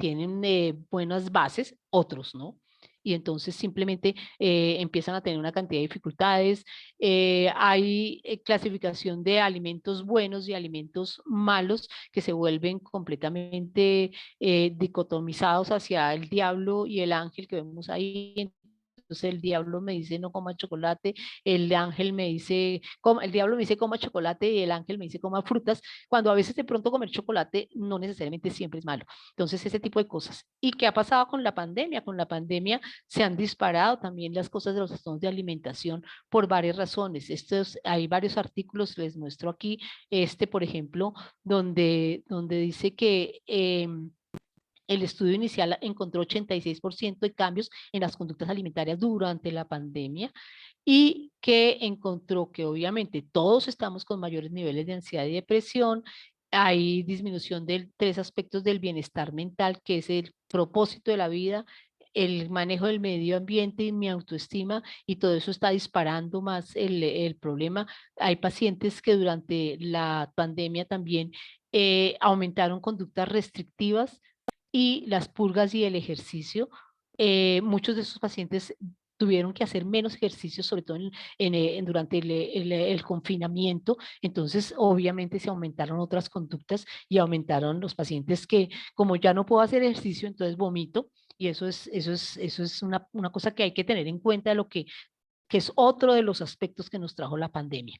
buenas bases, otros no. Y entonces simplemente empiezan a tener una cantidad de dificultades. Hay clasificación de alimentos buenos y alimentos malos que se vuelven completamente dicotomizados hacia el diablo y el ángel que vemos ahí. Entonces el diablo me dice no coma chocolate, el ángel me dice, el diablo me dice coma chocolate y el ángel me dice coma frutas, cuando a veces de pronto comer chocolate no necesariamente siempre es malo. Entonces ese tipo de cosas. ¿Y qué ha pasado con la pandemia? Con la pandemia se han disparado también las cosas de los trastornos de alimentación por varias razones. Hay varios artículos, les muestro aquí, por ejemplo, donde dice que el estudio inicial encontró 86% de cambios en las conductas alimentarias durante la pandemia y que encontró que obviamente todos estamos con mayores niveles de ansiedad y depresión. Hay disminución de 3 aspectos del bienestar mental, que es el propósito de la vida, el manejo del medio ambiente y mi autoestima, y todo eso está disparando más el problema. Hay pacientes que durante la pandemia también aumentaron conductas restrictivas y las purgas y el ejercicio. Muchos de esos pacientes tuvieron que hacer menos ejercicio, sobre todo durante el confinamiento. Entonces, obviamente, se aumentaron otras conductas y aumentaron los pacientes que, como ya no puedo hacer ejercicio, entonces vomito. Y eso es una cosa que hay que tener en cuenta de lo que es otro de los aspectos que nos trajo la pandemia.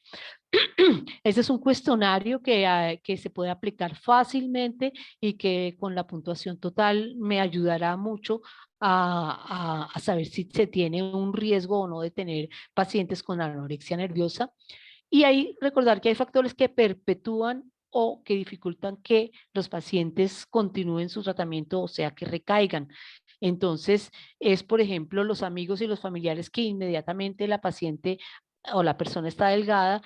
Este es un cuestionario que se puede aplicar fácilmente y que con la puntuación total me ayudará mucho a saber si se tiene un riesgo o no de tener pacientes con anorexia nerviosa. Y ahí recordar que hay factores que perpetúan o que dificultan que los pacientes continúen su tratamiento, o sea, que recaigan. Entonces, es, por ejemplo, los amigos y los familiares que inmediatamente la paciente o la persona está delgada,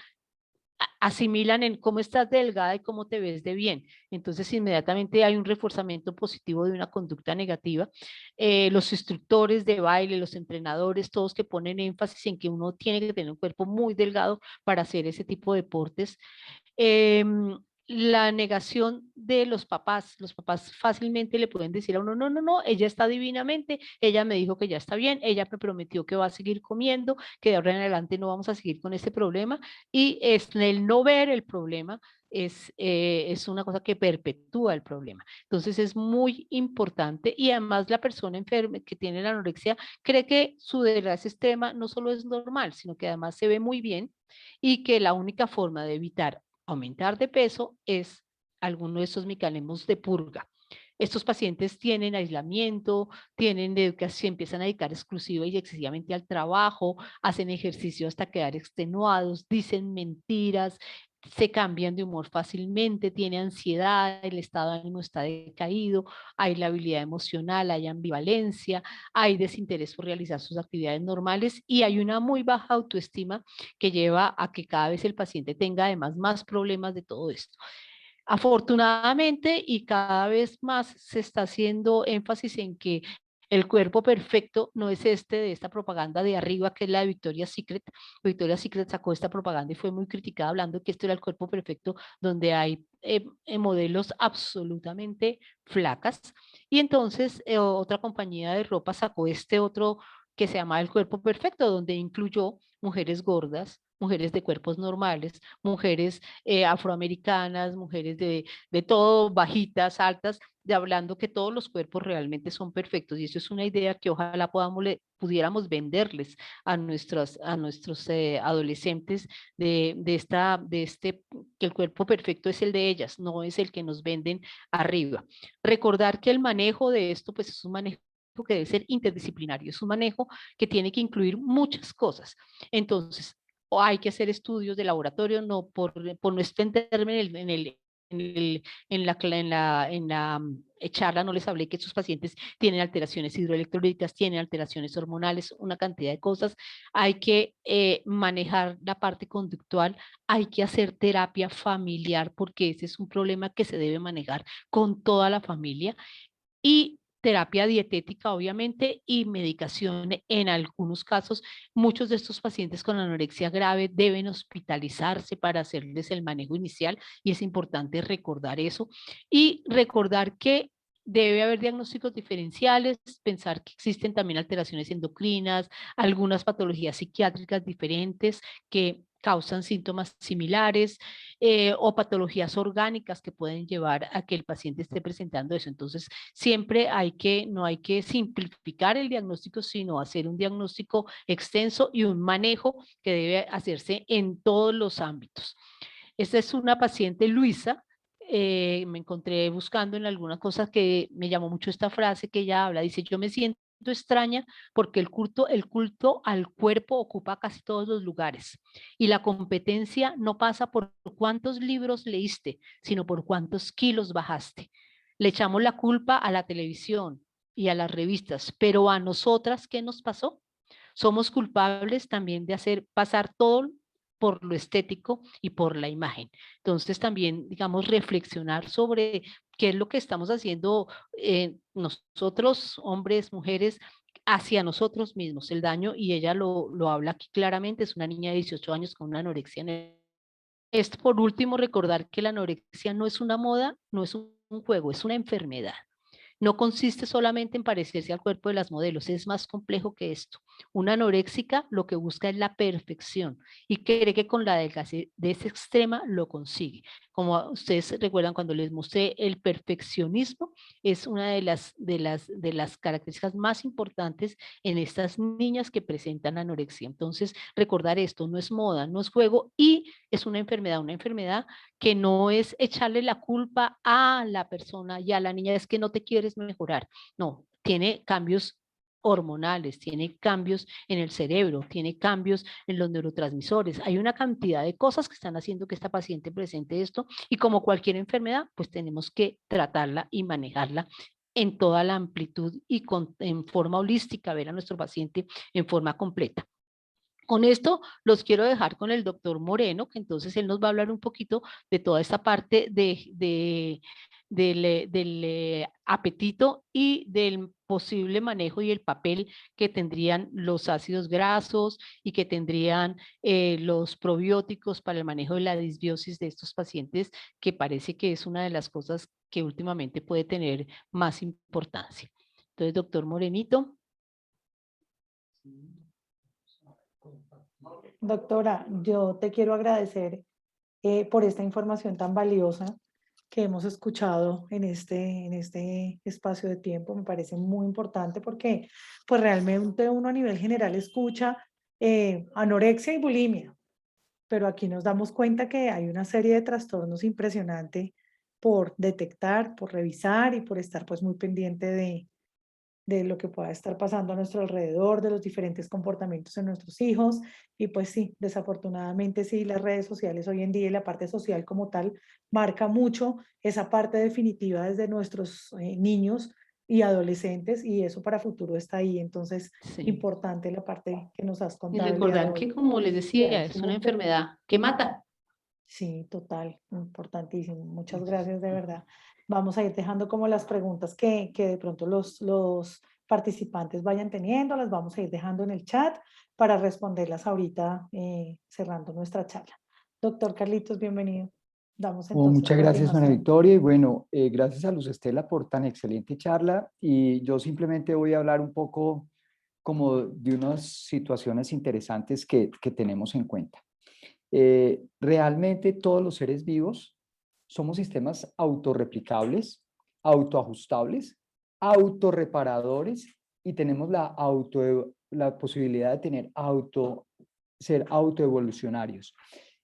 asimilan en cómo estás delgada y cómo te ves de bien. Entonces, inmediatamente hay un reforzamiento positivo de una conducta negativa. Los instructores de baile, los entrenadores, todos que ponen énfasis en que uno tiene que tener un cuerpo muy delgado para hacer ese tipo de deportes. La negación de los papás fácilmente le pueden decir a uno, no, no, no, ella está divinamente, ella me dijo que ya está bien, ella me prometió que va a seguir comiendo, que de ahora en adelante no vamos a seguir con este problema, y es el no ver el problema es una cosa que perpetúa el problema. Entonces es muy importante y además la persona enferma que tiene la anorexia cree que su desgracia extrema no solo es normal, sino que además se ve muy bien y que la única forma de evitar aumentar de peso es alguno de estos mecanismos de purga. Estos pacientes tienen aislamiento, tienen educación, empiezan a dedicar exclusiva y excesivamente al trabajo, hacen ejercicio hasta quedar extenuados, dicen mentiras, se cambian de humor fácilmente, tiene ansiedad, el estado de ánimo está decaído, hay la habilidad emocional, hay ambivalencia, hay desinterés por realizar sus actividades normales y hay una muy baja autoestima que lleva a que cada vez el paciente tenga además más problemas de todo esto. Afortunadamente y cada vez más se está haciendo énfasis en que el cuerpo perfecto no es este de esta propaganda de arriba que es la de Victoria's Secret. Victoria's Secret sacó esta propaganda y fue muy criticada hablando de que esto era el cuerpo perfecto donde hay modelos absolutamente flacas. Y entonces otra compañía de ropa sacó este otro que se llama el cuerpo perfecto, donde incluyó mujeres gordas, mujeres de cuerpos normales, mujeres afroamericanas, mujeres de todo, bajitas, altas, de hablando que todos los cuerpos realmente son perfectos. Y eso es una idea que ojalá pudiéramos venderles a nuestros adolescentes que el cuerpo perfecto es el de ellas, no es el que nos venden arriba. Recordar que el manejo de esto, pues es un manejo que debe ser interdisciplinario, es un manejo que tiene que incluir muchas cosas. Entonces, o hay que hacer estudios de laboratorio, no por no extenderme en la charla, no les hablé que estos pacientes tienen alteraciones hidroelectrolíticas, tienen alteraciones hormonales, una cantidad de cosas. Hay que manejar la parte conductual, hay que hacer terapia familiar porque ese es un problema que se debe manejar con toda la familia y terapia dietética, obviamente, y medicación en algunos casos. Muchos de estos pacientes con anorexia grave deben hospitalizarse para hacerles el manejo inicial y es importante recordar eso y recordar que debe haber diagnósticos diferenciales, pensar que existen también alteraciones endocrinas, algunas patologías psiquiátricas diferentes que causan síntomas similares o patologías orgánicas que pueden llevar a que el paciente esté presentando eso. Entonces, siempre no hay que simplificar el diagnóstico, sino hacer un diagnóstico extenso y un manejo que debe hacerse en todos los ámbitos. Esta es una paciente, Luisa. Me encontré buscando en algunas cosas que me llamó mucho esta frase que ella habla. Dice, yo me siento extraña porque el culto al cuerpo ocupa casi todos los lugares y la competencia no pasa por cuántos libros leíste, sino por cuántos kilos bajaste. Le echamos la culpa a la televisión y a las revistas, pero a nosotras, ¿qué nos pasó? Somos culpables también de hacer pasar todo por lo estético y por la imagen. Entonces también, digamos, reflexionar sobre qué es lo que estamos haciendo nosotros, hombres, mujeres, hacia nosotros mismos, el daño, y ella lo habla aquí claramente, es una niña de 18 años con una anorexia. Esto por último, recordar que la anorexia no es una moda, no es un juego, es una enfermedad. No consiste solamente en parecerse al cuerpo de las modelos, es más complejo que esto. Una anoréxica lo que busca es la perfección y cree que con la delgadez extrema lo consigue. Como ustedes recuerdan cuando les mostré, el perfeccionismo es una de las características más importantes en estas niñas que presentan anorexia. Entonces, recordar esto no es moda, no es juego y es una enfermedad que no es echarle la culpa a la persona y a la niña, es que no te quieres mejorar. No, tiene cambios hormonales, tiene cambios en el cerebro, tiene cambios en los neurotransmisores. Hay una cantidad de cosas que están haciendo que esta paciente presente esto y como cualquier enfermedad, pues tenemos que tratarla y manejarla en toda la amplitud y en forma holística, ver a nuestro paciente en forma completa. Con esto los quiero dejar con el doctor Moreno, que entonces él nos va a hablar un poquito de toda esta parte del apetito y del posible manejo y el papel que tendrían los ácidos grasos y que tendrían los probióticos para el manejo de la disbiosis de estos pacientes, que parece que es una de las cosas que últimamente puede tener más importancia. Entonces, doctor Morenito. Doctora, yo te quiero agradecer por esta información tan valiosa que hemos escuchado en este espacio de tiempo. Me parece muy importante porque pues realmente uno a nivel general escucha anorexia y bulimia, pero aquí nos damos cuenta que hay una serie de trastornos impresionante por detectar, por revisar y por estar pues muy pendiente de lo que pueda estar pasando a nuestro alrededor, de los diferentes comportamientos en nuestros hijos. Y pues sí, desafortunadamente sí, las redes sociales hoy en día y la parte social como tal marca mucho esa parte definitiva desde nuestros niños y adolescentes, y eso para futuro está ahí. Entonces, Sí. importante la parte que nos has Y contado el día de recordar hoy. que, como les decía, es una enfermedad que mata. Sí, total, importantísimo. Muchas gracias, de verdad. Vamos a ir dejando como las preguntas que de pronto los participantes vayan teniendo, las vamos a ir dejando en el chat para responderlas ahorita, cerrando nuestra charla. Doctor Carlitos, bienvenido. Damos Oh, entonces muchas gracias, Ana continuación. Victoria. Y bueno, gracias a Luz Estela por tan excelente charla. Y yo simplemente voy a hablar un poco como de unas situaciones interesantes que tenemos en cuenta. Realmente todos los seres vivos somos sistemas autorreplicables, autoajustables, autorreparadores y tenemos la posibilidad de ser autoevolucionarios.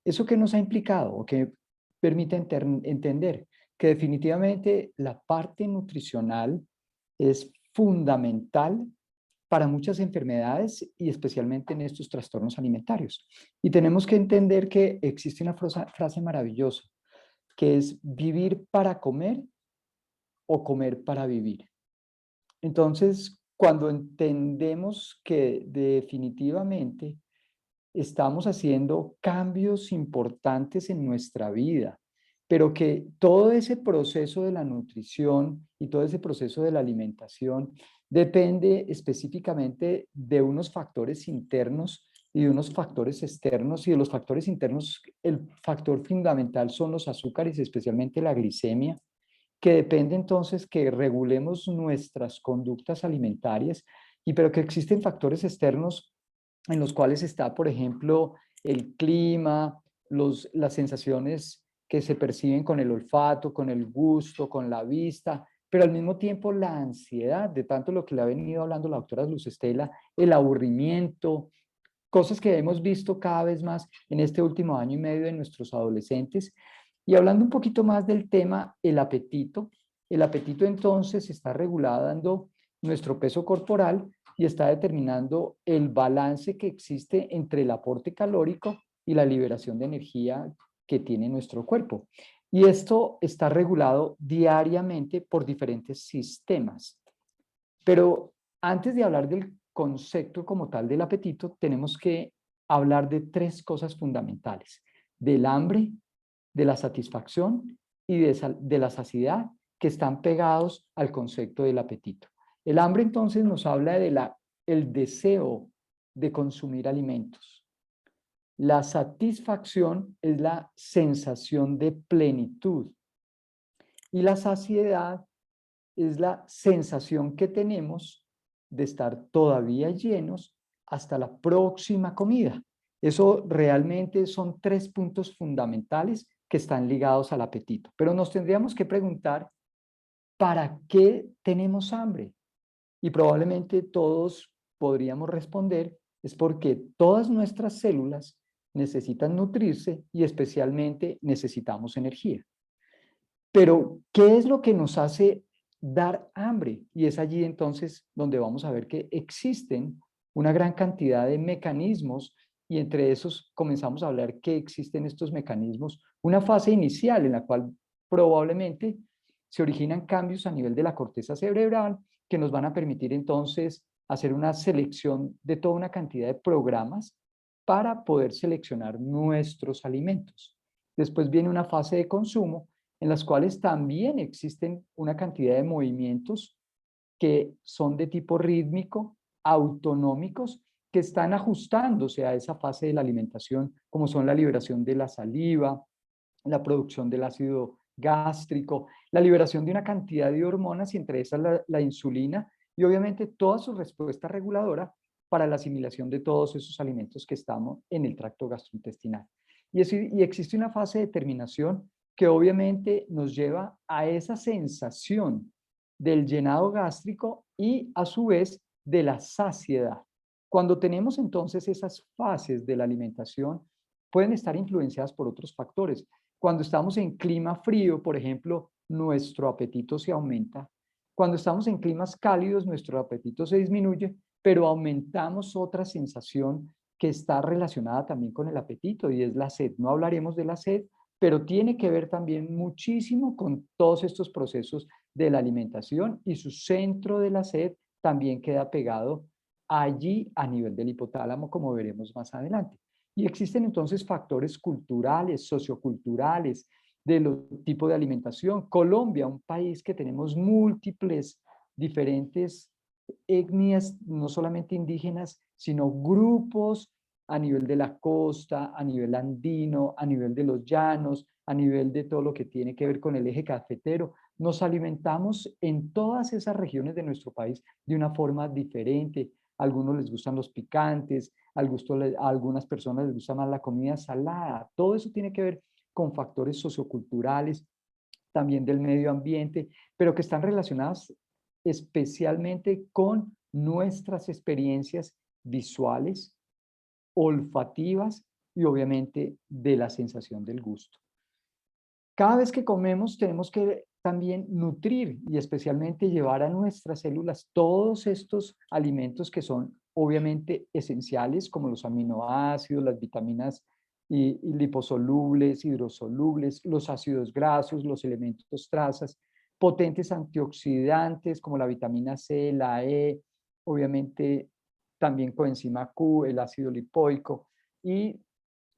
¿Eso qué nos ha implicado o qué permite entender? Que definitivamente la parte nutricional es fundamental para muchas enfermedades y especialmente en estos trastornos alimentarios. Y tenemos que entender que existe una frase maravillosa, que es vivir para comer o comer para vivir. Entonces, cuando entendemos que definitivamente estamos haciendo cambios importantes en nuestra vida, pero que todo ese proceso de la nutrición y todo ese proceso de la alimentación depende específicamente de unos factores internos y de unos factores externos. Y de los factores internos, el factor fundamental son los azúcares, especialmente la glicemia, que depende entonces que regulemos nuestras conductas alimentarias, y pero que existen factores externos en los cuales está, por ejemplo, el clima, las sensaciones que se perciben con el olfato, con el gusto, con la vista, pero al mismo tiempo la ansiedad, de tanto lo que le ha venido hablando la doctora Luz Estela, el aburrimiento, cosas que hemos visto cada vez más en este último año y medio de nuestros adolescentes. Y hablando un poquito más del tema, el apetito entonces está regulando nuestro peso corporal y está determinando el balance que existe entre el aporte calórico y la liberación de energía que tiene nuestro cuerpo. Y esto está regulado diariamente por diferentes sistemas. Pero antes de hablar del concepto como tal del apetito, tenemos que hablar de tres cosas fundamentales: del hambre, de la satisfacción y de la saciedad, que están pegados al concepto del apetito. El hambre entonces nos habla de el deseo de consumir alimentos. La satisfacción es la sensación de plenitud y la saciedad es la sensación que tenemos de estar todavía llenos hasta la próxima comida. Eso realmente son tres puntos fundamentales que están ligados al apetito. Pero nos tendríamos que preguntar, ¿para qué tenemos hambre? Y probablemente todos podríamos responder, es porque todas nuestras células necesitan nutrirse y especialmente necesitamos energía. Pero, ¿qué es lo que nos hace dar hambre? Y es allí entonces donde vamos a ver que existen una gran cantidad de mecanismos, y entre esos comenzamos a hablar que existen estos mecanismos, una fase inicial en la cual probablemente se originan cambios a nivel de la corteza cerebral que nos van a permitir entonces hacer una selección de toda una cantidad de programas para poder seleccionar nuestros alimentos. Después viene una fase de consumo en las cuales también existen una cantidad de movimientos que son de tipo rítmico, autonómicos, que están ajustándose a esa fase de la alimentación, como son la liberación de la saliva, la producción del ácido gástrico, la liberación de una cantidad de hormonas, y entre esas la insulina, y obviamente toda su respuesta reguladora para la asimilación de todos esos alimentos que estamos en el tracto gastrointestinal. Y existe una fase de terminación que obviamente nos lleva a esa sensación del llenado gástrico y a su vez de la saciedad. Cuando tenemos entonces esas fases de la alimentación, pueden estar influenciadas por otros factores. Cuando estamos en clima frío, por ejemplo, nuestro apetito se aumenta. Cuando estamos en climas cálidos, nuestro apetito se disminuye, pero aumentamos otra sensación que está relacionada también con el apetito y es la sed. No hablaremos de la sed, pero tiene que ver también muchísimo con todos estos procesos de la alimentación y su centro de la sed también queda pegado allí a nivel del hipotálamo, como veremos más adelante. Y existen entonces factores culturales, socioculturales, de los tipos de alimentación. Colombia, un país que tenemos múltiples, diferentes etnias, no solamente indígenas, sino grupos a nivel de la costa, a nivel andino, a nivel de los llanos, a nivel de todo lo que tiene que ver con el eje cafetero. Nos alimentamos en todas esas regiones de nuestro país de una forma diferente. A algunos les gustan los picantes, a algunas personas les gusta más la comida salada. Todo eso tiene que ver con factores socioculturales, también del medio ambiente, pero que están relacionadas especialmente con nuestras experiencias visuales, olfativas y obviamente de la sensación del gusto. Cada vez que comemos tenemos que también nutrir y especialmente llevar a nuestras células todos estos alimentos que son obviamente esenciales, como los aminoácidos, las vitaminas y liposolubles, hidrosolubles, los ácidos grasos, los elementos trazas, potentes antioxidantes como la vitamina C, la E, obviamente también coenzima Q, el ácido lipoico y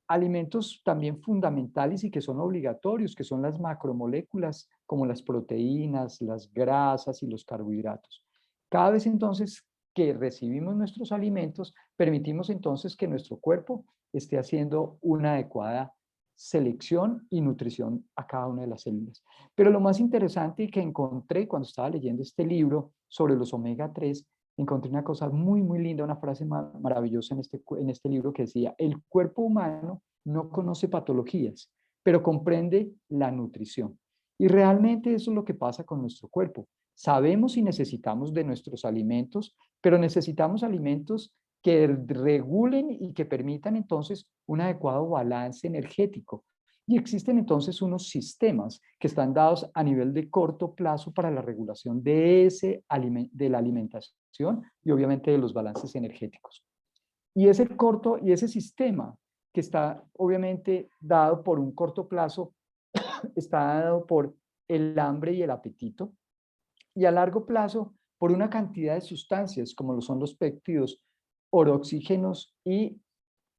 alimentos también fundamentales y que son obligatorios, que son las macromoléculas como las proteínas, las grasas y los carbohidratos. Cada vez entonces que recibimos nuestros alimentos, permitimos entonces que nuestro cuerpo esté haciendo una adecuada selección y nutrición a cada una de las células. Pero lo más interesante que encontré cuando estaba leyendo este libro sobre los omega 3, encontré una cosa muy, muy linda, una frase maravillosa en este libro que decía, el cuerpo humano no conoce patologías, pero comprende la nutrición. Y realmente eso es lo que pasa con nuestro cuerpo. Sabemos y necesitamos de nuestros alimentos, pero necesitamos alimentos que regulen y que permitan entonces un adecuado balance energético. Y existen entonces unos sistemas que están dados a nivel de corto plazo para la regulación de la alimentación y obviamente de los balances energéticos. Y ese sistema que está obviamente dado por un corto plazo, está dado por el hambre y el apetito, y a largo plazo por una cantidad de sustancias como lo son los péptidos, oroxígenos y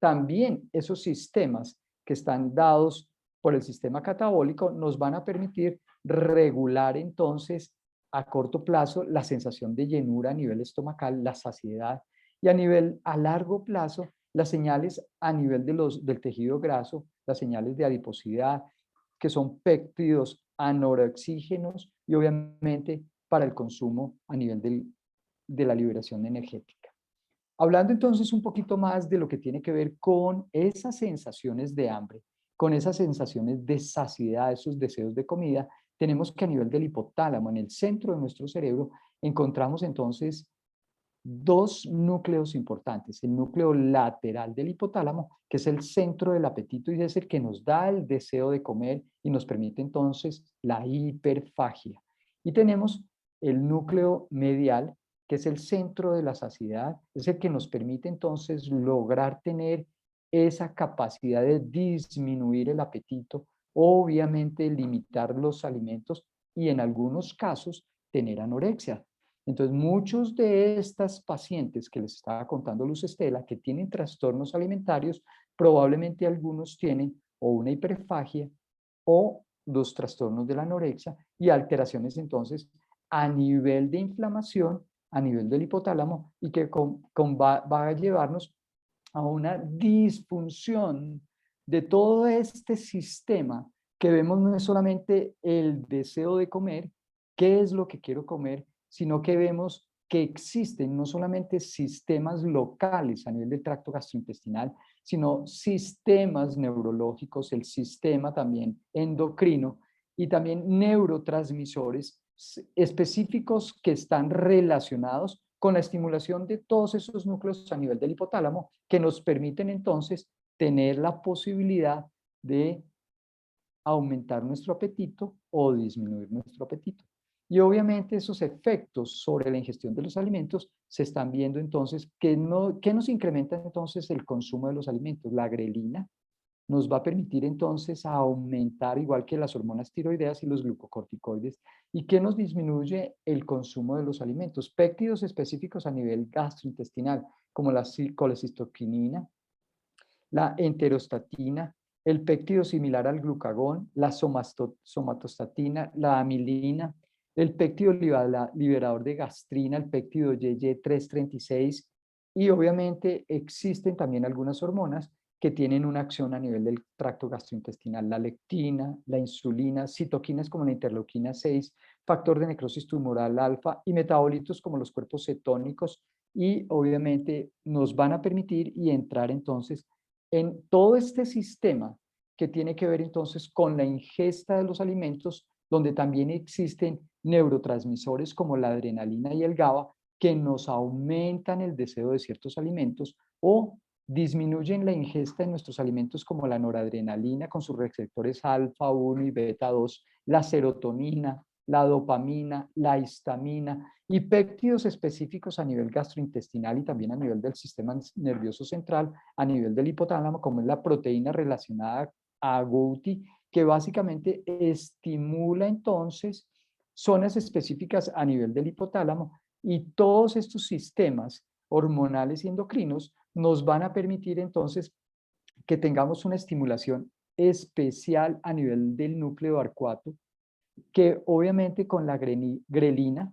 también esos sistemas que están dados por el sistema catabólico nos van a permitir regular entonces a corto plazo la sensación de llenura a nivel estomacal, la saciedad y a largo plazo las señales a nivel del tejido graso, las señales de adiposidad, que son péptidos anoxígenos y obviamente para el consumo a nivel de la liberación energética. Hablando entonces un poquito más de lo que tiene que ver con esas sensaciones de hambre, con esas sensaciones de saciedad, esos deseos de comida, tenemos que a nivel del hipotálamo, en el centro de nuestro cerebro, encontramos entonces dos núcleos importantes. El núcleo lateral del hipotálamo, que es el centro del apetito y es el que nos da el deseo de comer y nos permite entonces la hiperfagia. Y tenemos el núcleo medial, que es el centro de la saciedad, es el que nos permite entonces lograr tener esa capacidad de disminuir el apetito, obviamente limitar los alimentos y en algunos casos tener anorexia. Entonces, muchos de estas pacientes que les estaba contando Luz Estela, que tienen trastornos alimentarios, probablemente algunos tienen o una hiperfagia o los trastornos de la anorexia y alteraciones entonces a nivel de inflamación, a nivel del hipotálamo y que va a llevarnos a una disfunción de todo este sistema que vemos no es solamente el deseo de comer, qué es lo que quiero comer, sino que vemos que existen no solamente sistemas locales a nivel del tracto gastrointestinal, sino sistemas neurológicos, el sistema también endocrino y también neurotransmisores específicos que están relacionados con la estimulación de todos esos núcleos a nivel del hipotálamo que nos permiten entonces tener la posibilidad de aumentar nuestro apetito o disminuir nuestro apetito. Y obviamente esos efectos sobre la ingestión de los alimentos se están viendo entonces que nos incrementa entonces el consumo de los alimentos. La grelina nos va a permitir entonces aumentar, igual que las hormonas tiroideas y los glucocorticoides, y que nos disminuye el consumo de los alimentos. Péptidos específicos a nivel gastrointestinal, como la colecistoquinina, la enterostatina, el péptido similar al glucagón, la somatostatina, la amilina, el péptido liberador de gastrina, el péptido YY336, y obviamente existen también algunas hormonas que tienen una acción a nivel del tracto gastrointestinal, la lectina, la insulina, citoquinas como la interleuquina 6, factor de necrosis tumoral alfa y metabolitos como los cuerpos cetónicos, y obviamente nos van a permitir y entrar entonces en todo este sistema que tiene que ver entonces con la ingesta de los alimentos, donde también existen neurotransmisores como la adrenalina y el GABA, que nos aumentan el deseo de ciertos alimentos o disminuyen la ingesta de nuestros alimentos como la noradrenalina con sus receptores alfa 1 y beta 2, la serotonina, la dopamina, la histamina y péptidos específicos a nivel gastrointestinal y también a nivel del sistema nervioso central, a nivel del hipotálamo, como es la proteína relacionada a GOUTI, que básicamente estimula entonces zonas específicas a nivel del hipotálamo, y todos estos sistemas hormonales y endocrinos nos van a permitir entonces que tengamos una estimulación especial a nivel del núcleo arcuato, que obviamente con la grelina,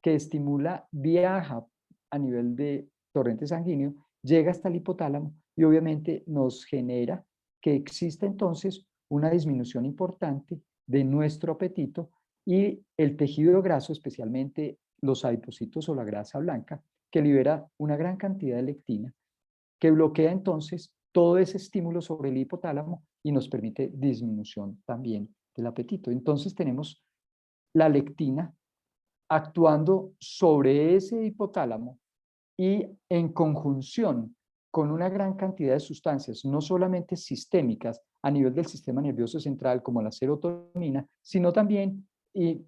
que estimula, viaja a nivel de torrente sanguíneo, llega hasta el hipotálamo y obviamente nos genera que exista entonces una disminución importante de nuestro apetito y el tejido graso, especialmente los adipocitos o la grasa blanca, que libera una gran cantidad de lectina, que bloquea entonces todo ese estímulo sobre el hipotálamo y nos permite disminución también del apetito. Entonces tenemos la lectina actuando sobre ese hipotálamo y en conjunción con una gran cantidad de sustancias, no solamente sistémicas a nivel del sistema nervioso central como la serotonina, sino también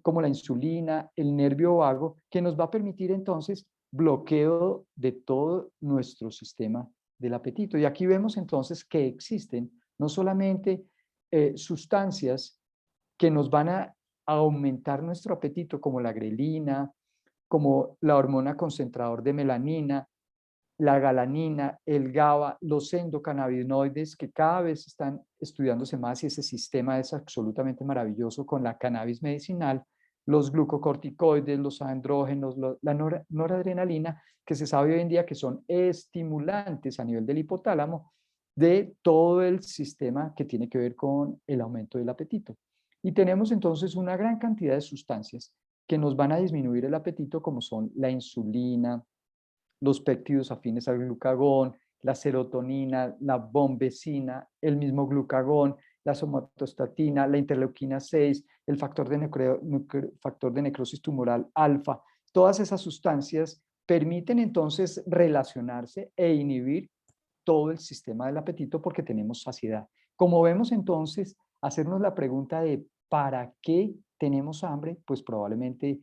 como la insulina, el nervio vago, que nos va a permitir entonces bloqueo de todo nuestro sistema del apetito. Y aquí vemos entonces que existen no solamente sustancias que nos van a aumentar nuestro apetito, como la grelina, como la hormona concentrador de melanina, la galanina, el GABA, los endocannabinoides, que cada vez están estudiándose más, y ese sistema es absolutamente maravilloso con la cannabis medicinal, los glucocorticoides, los andrógenos, la noradrenalina, que se sabe hoy en día que son estimulantes a nivel del hipotálamo de todo el sistema que tiene que ver con el aumento del apetito. Y tenemos entonces una gran cantidad de sustancias que nos van a disminuir el apetito, como son la insulina, los péptidos afines al glucagón, la serotonina, la bombecina, el mismo glucagón, la somatostatina, la interleuquina 6, el factor de necrosis tumoral alfa. Todas esas sustancias permiten entonces relacionarse e inhibir todo el sistema del apetito porque tenemos saciedad. Como vemos entonces, hacernos la pregunta de ¿para qué tenemos hambre? Pues probablemente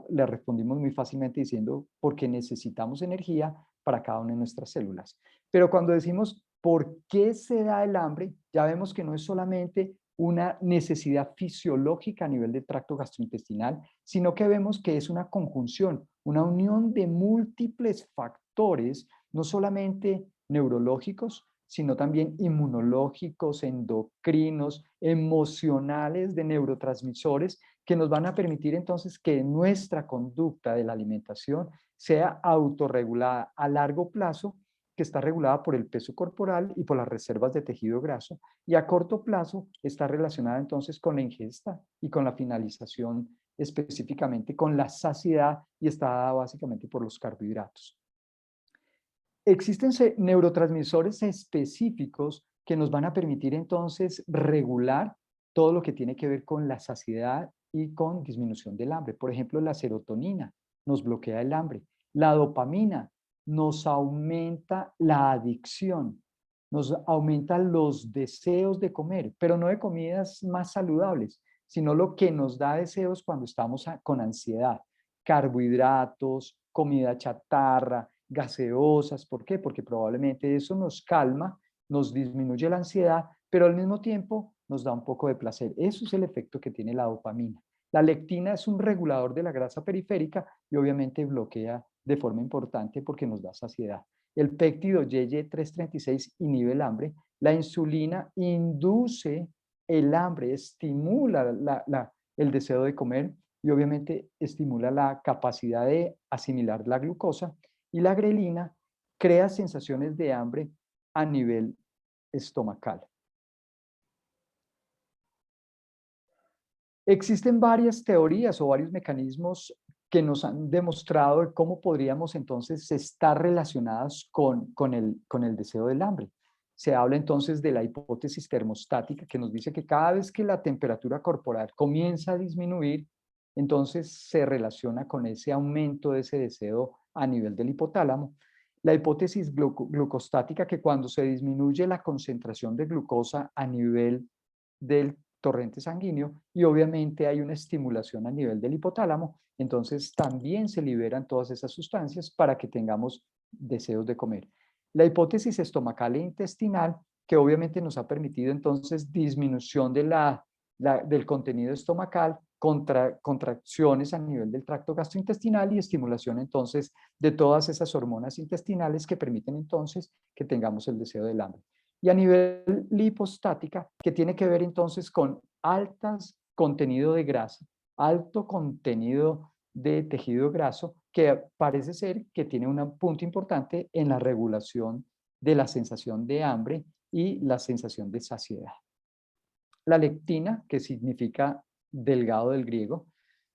le respondimos muy fácilmente diciendo porque necesitamos energía para cada una de nuestras células. Pero cuando decimos ¿por qué se da el hambre? Ya vemos que no es solamente una necesidad fisiológica a nivel del tracto gastrointestinal, sino que vemos que es una conjunción, una unión de múltiples factores, no solamente neurológicos, sino también inmunológicos, endocrinos, emocionales, de neurotransmisores, que nos van a permitir entonces que nuestra conducta de la alimentación sea autorregulada a largo plazo, que está regulada por el peso corporal y por las reservas de tejido graso, y a corto plazo está relacionada entonces con la ingesta y con la finalización, específicamente con la saciedad, y está dada básicamente por los carbohidratos. Existen neurotransmisores específicos que nos van a permitir entonces regular todo lo que tiene que ver con la saciedad y con disminución del hambre. Por ejemplo, la serotonina nos bloquea el hambre. La dopamina nos aumenta la adicción, nos aumenta los deseos de comer, pero no de comidas más saludables, sino lo que nos da deseos cuando estamos con ansiedad. Carbohidratos, comida chatarra, gaseosas. ¿Por qué? Porque probablemente eso nos calma, nos disminuye la ansiedad, pero al mismo tiempo nos da un poco de placer. Eso es el efecto que tiene la dopamina. La lectina es un regulador de la grasa periférica y obviamente bloquea de forma importante porque nos da saciedad. El péptido YY336 inhibe el hambre. La insulina induce el hambre, estimula el deseo de comer y obviamente estimula la capacidad de asimilar la glucosa. Y la grelina crea sensaciones de hambre a nivel estomacal. Existen varias teorías o varios mecanismos que nos han demostrado cómo podríamos entonces estar relacionados con el deseo del hambre. Se habla entonces de la hipótesis termostática que nos dice que cada vez que la temperatura corporal comienza a disminuir, entonces se relaciona con ese aumento de ese deseo a nivel del hipotálamo. La hipótesis glucostática, que cuando se disminuye la concentración de glucosa a nivel del torrente sanguíneo y obviamente hay una estimulación a nivel del hipotálamo, entonces también se liberan todas esas sustancias para que tengamos deseos de comer. La hipótesis estomacal e intestinal, que obviamente nos ha permitido entonces disminución del contenido estomacal, contracciones a nivel del tracto gastrointestinal y estimulación entonces de todas esas hormonas intestinales que permiten entonces que tengamos el deseo del hambre. Y a nivel lipostática, que tiene que ver entonces con altas contenido de grasa, alto contenido de tejido graso, que parece ser que tiene un punto importante en la regulación de la sensación de hambre y la sensación de saciedad. La lectina, que significa delgado del griego,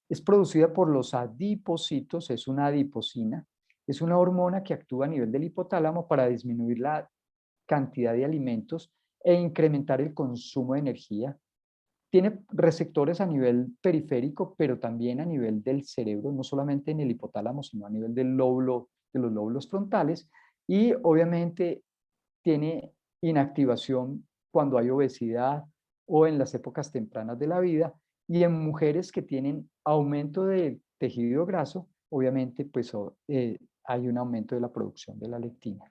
es producida por los adipocitos, es una adiposina, es una hormona que actúa a nivel del hipotálamo para disminuir la cantidad de alimentos e incrementar el consumo de energía. Tiene receptores a nivel periférico, pero también a nivel del cerebro, no solamente en el hipotálamo, sino a nivel del lóbulo, de los lóbulos frontales. Y obviamente tiene inactivación cuando hay obesidad o en las épocas tempranas de la vida. Y en mujeres que tienen aumento del tejido graso, obviamente pues hay un aumento de la producción de la lectina.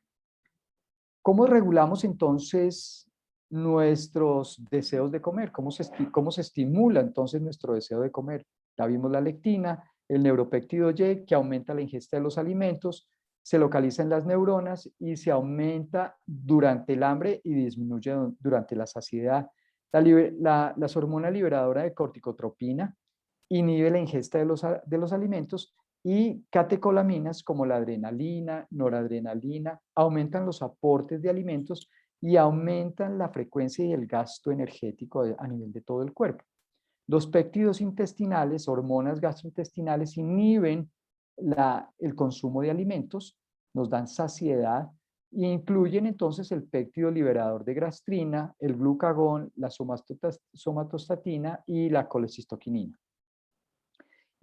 ¿Cómo regulamos entonces nuestros deseos de comer? ¿Cómo se estimula entonces nuestro deseo de comer? Ya vimos la lectina, el neuropéptido Y, que aumenta la ingesta de los alimentos, se localiza en las neuronas y se aumenta durante el hambre y disminuye durante la saciedad. Las hormonas liberadoras de corticotropina inhibe la ingesta de los alimentos y catecolaminas como la adrenalina, noradrenalina, aumentan los aportes de alimentos y aumentan la frecuencia y el gasto energético a nivel de todo el cuerpo. Los péptidos intestinales, hormonas gastrointestinales, inhiben el consumo de alimentos, nos dan saciedad e incluyen entonces el péptido liberador de gastrina, el glucagón, la somatostatina y la colecistoquinina.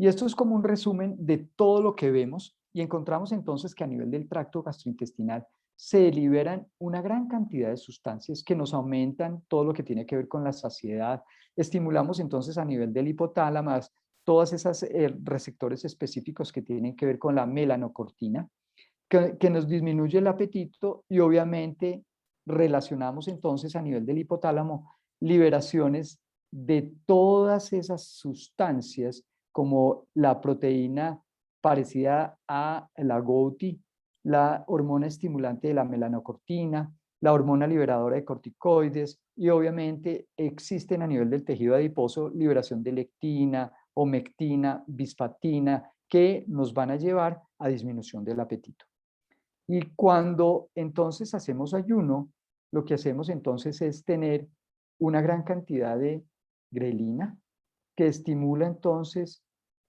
Y esto es como un resumen de todo lo que vemos y encontramos entonces que a nivel del tracto gastrointestinal se liberan una gran cantidad de sustancias que nos aumentan todo lo que tiene que ver con la saciedad. Estimulamos entonces a nivel del hipotálamo todas esas receptores específicos que tienen que ver con la melanocortina, que nos disminuye el apetito y obviamente relacionamos entonces a nivel del hipotálamo liberaciones de todas esas sustancias como la proteína parecida a la GOTI, la hormona estimulante de la melanocortina, la hormona liberadora de corticoides y obviamente existen a nivel del tejido adiposo liberación de lectina, omectina, bisfatina que nos van a llevar a disminución del apetito. Y cuando entonces hacemos ayuno, lo que hacemos entonces es tener una gran cantidad de grelina que estimula entonces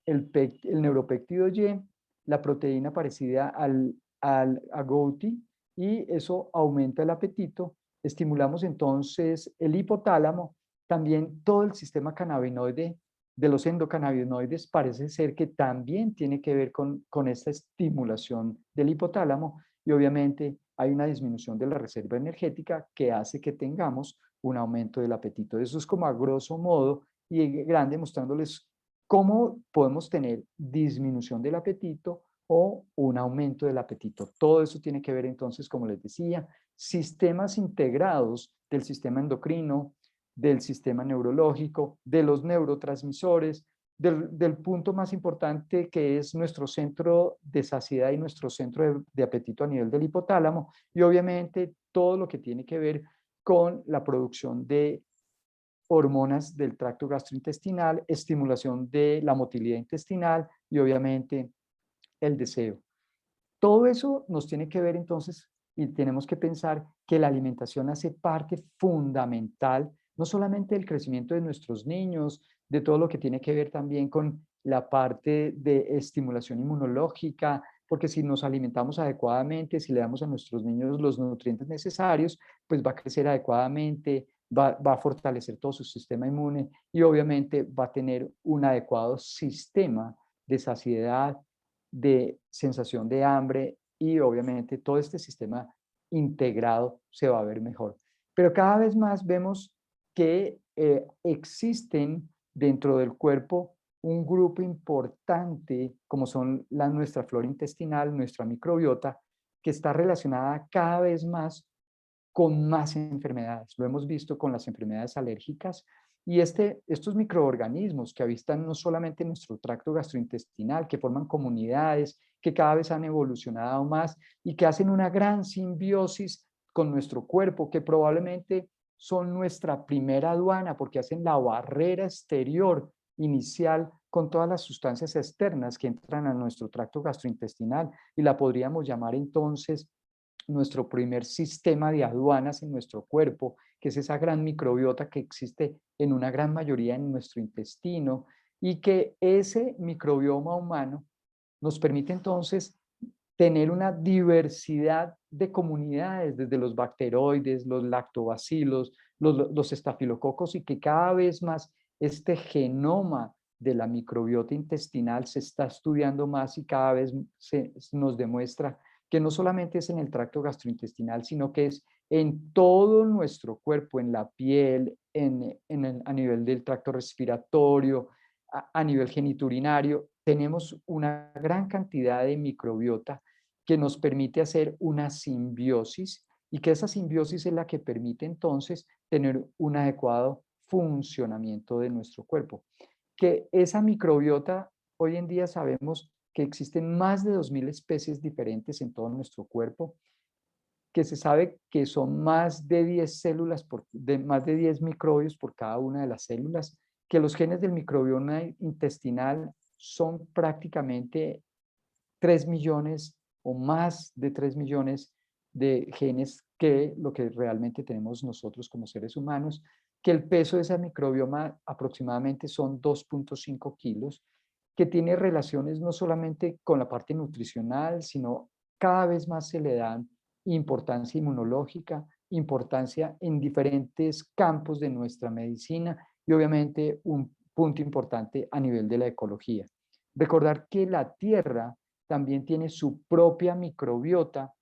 el neuropéptido Y, la proteína parecida a GOTI, y eso aumenta el apetito. Estimulamos entonces el hipotálamo, también todo el sistema cannabinoide de los endocannabinoides parece ser que también tiene que ver con esta estimulación del hipotálamo y obviamente hay una disminución de la reserva energética que hace que tengamos un aumento del apetito. Eso es como a grosso modo y grande mostrándoles cómo podemos tener disminución del apetito o un aumento del apetito. Todo eso tiene que ver entonces, como les decía, sistemas integrados del sistema endocrino, del sistema neurológico, de los neurotransmisores, del punto más importante que es nuestro centro de saciedad y nuestro centro de apetito a nivel del hipotálamo y obviamente todo lo que tiene que ver con la producción de hormonas del tracto gastrointestinal, estimulación de la motilidad intestinal y obviamente el deseo. Todo eso nos tiene que ver entonces y tenemos que pensar que la alimentación hace parte fundamental, no solamente del crecimiento de nuestros niños, de todo lo que tiene que ver también con la parte de estimulación inmunológica, porque si nos alimentamos adecuadamente, si le damos a nuestros niños los nutrientes necesarios, pues va a crecer adecuadamente, va a fortalecer todo su sistema inmune y obviamente va a tener un adecuado sistema de saciedad, de sensación de hambre y obviamente todo este sistema integrado se va a ver mejor. Pero cada vez más vemos que existen dentro del cuerpo un grupo importante, como son nuestra flora intestinal, nuestra microbiota, que está relacionada cada vez más con más enfermedades. Lo hemos visto con las enfermedades alérgicas y estos microorganismos que habitan no solamente en nuestro tracto gastrointestinal, que forman comunidades, que cada vez han evolucionado más y que hacen una gran simbiosis con nuestro cuerpo, que probablemente son nuestra primera aduana porque hacen la barrera exterior inicial con todas las sustancias externas que entran a nuestro tracto gastrointestinal y la podríamos llamar entonces nuestro primer sistema de aduanas en nuestro cuerpo, que es esa gran microbiota que existe en una gran mayoría en nuestro intestino y que ese microbioma humano nos permite entonces tener una diversidad de comunidades, desde los bacteroides, los lactobacilos, los estafilococos, y que cada vez más este genoma de la microbiota intestinal se está estudiando más y cada vez nos demuestra que no solamente es en el tracto gastrointestinal, sino que es en todo nuestro cuerpo, en la piel, a nivel del tracto respiratorio, a nivel geniturinario. Tenemos una gran cantidad de microbiota que nos permite hacer una simbiosis y que esa simbiosis es la que permite entonces tener un adecuado funcionamiento de nuestro cuerpo. Que esa microbiota, hoy en día sabemos que existen más de 2000 especies diferentes en todo nuestro cuerpo, que se sabe que son más de 10 células, más de 10 microbios por cada una de las células, que los genes del microbioma intestinal son prácticamente 3 millones o más de 3 millones de genes que lo que realmente tenemos nosotros como seres humanos, que el peso de ese microbioma aproximadamente son 2.5 kilos, que tiene relaciones no solamente con la parte nutricional, sino cada vez más se le dan importancia inmunológica, importancia en diferentes campos de nuestra medicina y obviamente un punto importante a nivel de la ecología. Recordar que la Tierra también tiene su propia microbiota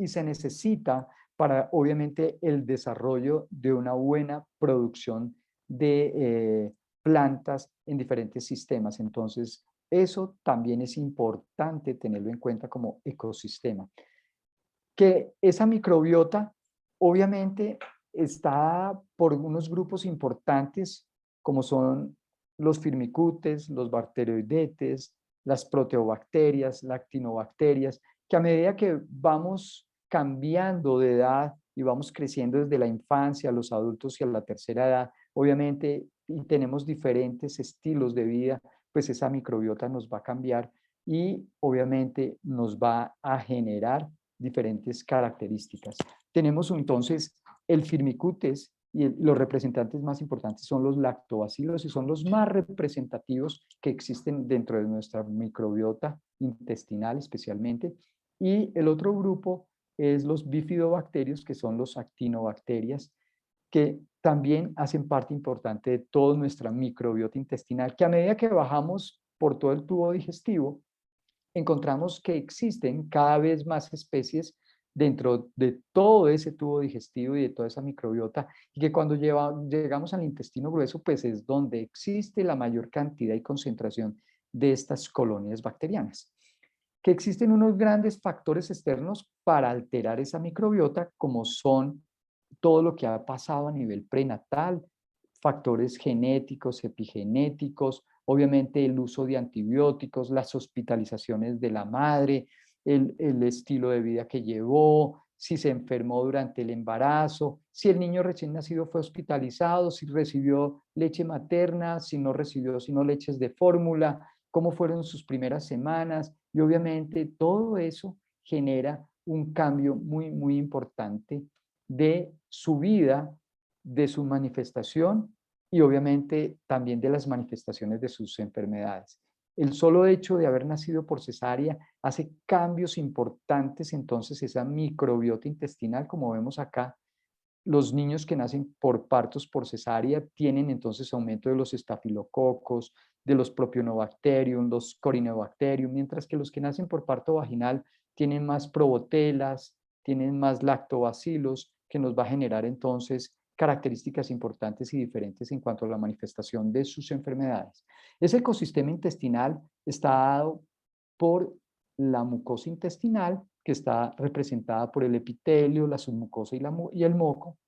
y se necesita para, obviamente, el desarrollo de una buena producción de plantas en diferentes sistemas. Entonces, eso también es importante tenerlo en cuenta como ecosistema. Que esa microbiota, obviamente, está por unos grupos importantes, como son los firmicutes, los bacteroidetes, las proteobacterias, lactinobacterias, que a medida que vamos cambiando de edad y vamos creciendo desde la infancia a los adultos y a la tercera edad, obviamente, y tenemos diferentes estilos de vida, pues esa microbiota nos va a cambiar y obviamente nos va a generar diferentes características. Tenemos entonces el firmicutes y los representantes más importantes son los lactobacilos y son los más representativos que existen dentro de nuestra microbiota intestinal especialmente. Y el otro grupo es los bifidobacterios, que son los actinobacterias, que también hacen parte importante de toda nuestra microbiota intestinal, que a medida que bajamos por todo el tubo digestivo, encontramos que existen cada vez más especies dentro de todo ese tubo digestivo y de toda esa microbiota, y que cuando llegamos al intestino grueso, pues es donde existe la mayor cantidad y concentración de estas colonias bacterianas. Que existen unos grandes factores externos para alterar esa microbiota, como son todo lo que ha pasado a nivel prenatal, factores genéticos, epigenéticos, obviamente el uso de antibióticos, las hospitalizaciones de la madre, el estilo de vida que llevó, si se enfermó durante el embarazo, si el niño recién nacido fue hospitalizado, si recibió leche materna, si no recibió sino leches de fórmula, cómo fueron sus primeras semanas, y obviamente todo eso genera un cambio muy, muy importante de su vida, de su manifestación y obviamente también de las manifestaciones de sus enfermedades. El solo hecho de haber nacido por cesárea hace cambios importantes entonces esa microbiota intestinal, como vemos acá. Los niños que nacen por partos por cesárea tienen entonces aumento de los estafilococos, de los propionobacterium, los corinobacterium, mientras que los que nacen por parto vaginal tienen más probotelas, tienen más lactobacilos, que nos va a generar entonces características importantes y diferentes en cuanto a la manifestación de sus enfermedades. Ese ecosistema intestinal está dado por la mucosa intestinal, que está representada por el epitelio, la submucosa y el moco,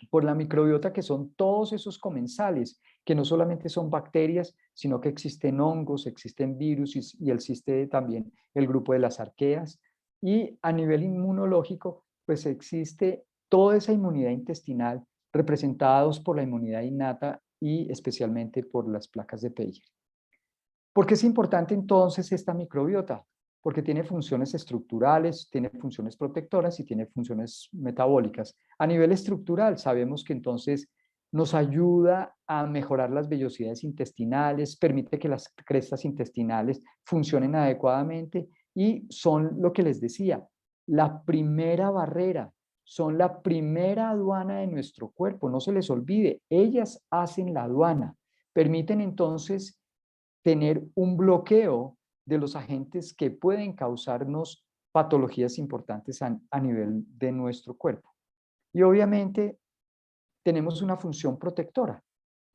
por la microbiota, que son todos esos comensales, que no solamente son bacterias, sino que existen hongos, existen virus y existe también el grupo de las arqueas. Y a nivel inmunológico, pues existe toda esa inmunidad intestinal representados por la inmunidad innata y especialmente por las placas de Peyer. ¿Por qué es importante entonces esta microbiota? Porque tiene funciones estructurales, tiene funciones protectoras y tiene funciones metabólicas. A nivel estructural, sabemos que entonces nos ayuda a mejorar las vellosidades intestinales, permite que las crestas intestinales funcionen adecuadamente y son lo que les decía, la primera barrera, son la primera aduana de nuestro cuerpo. No se les olvide, ellas hacen la aduana, permiten entonces tener un bloqueo de los agentes que pueden causarnos patologías importantes a nivel de nuestro cuerpo. Y obviamente tenemos una función protectora.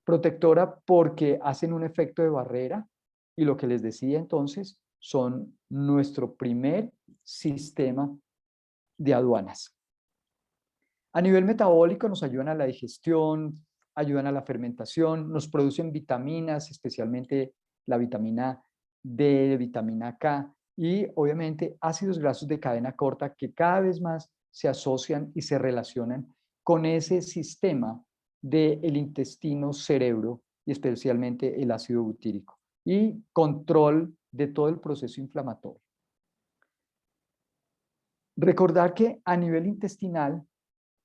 Protectora porque hacen un efecto de barrera y lo que les decía entonces son nuestro primer sistema de aduanas. A nivel metabólico nos ayudan a la digestión, ayudan a la fermentación, nos producen vitaminas, especialmente la vitamina D, vitamina K y obviamente ácidos grasos de cadena corta que cada vez más se asocian y se relacionan con ese sistema del intestino-cerebro y especialmente el ácido butírico y control de todo el proceso inflamatorio. Recordar que a nivel intestinal,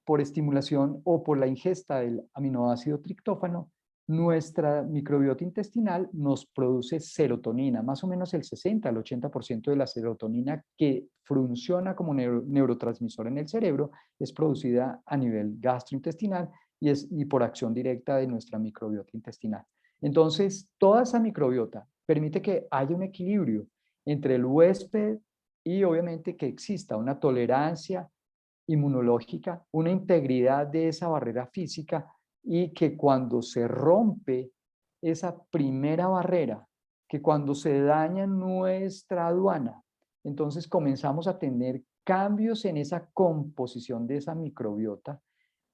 por estimulación o por la ingesta del aminoácido triptófano, nuestra microbiota intestinal nos produce serotonina, más o menos el 60 al 80% de la serotonina que funciona como neurotransmisor en el cerebro es producida a nivel gastrointestinal y por acción directa de nuestra microbiota intestinal. Entonces, toda esa microbiota permite que haya un equilibrio entre el huésped y obviamente que exista una tolerancia inmunológica, una integridad de esa barrera física y que cuando se rompe esa primera barrera, que cuando se daña nuestra aduana, entonces comenzamos a tener cambios en esa composición de esa microbiota,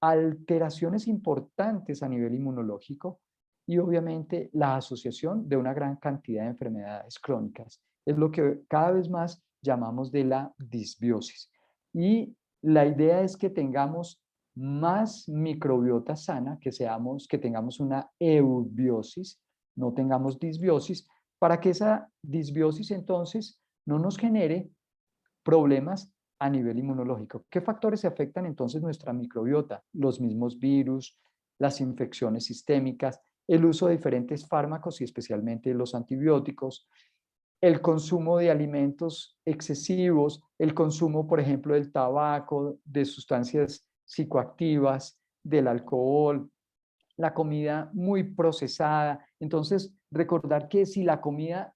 alteraciones importantes a nivel inmunológico y obviamente la asociación de una gran cantidad de enfermedades crónicas. Es lo que cada vez más llamamos de la disbiosis. Y la idea es que tengamos más microbiota sana, que tengamos una eubiosis, no tengamos disbiosis, para que esa disbiosis entonces no nos genere problemas a nivel inmunológico. ¿Qué factores afectan entonces nuestra microbiota? Los mismos virus, las infecciones sistémicas, el uso de diferentes fármacos y especialmente los antibióticos, el consumo de alimentos excesivos, el consumo, por ejemplo, del tabaco, de sustancias psicoactivas, del alcohol, la comida muy procesada. Entonces, recordar que si la comida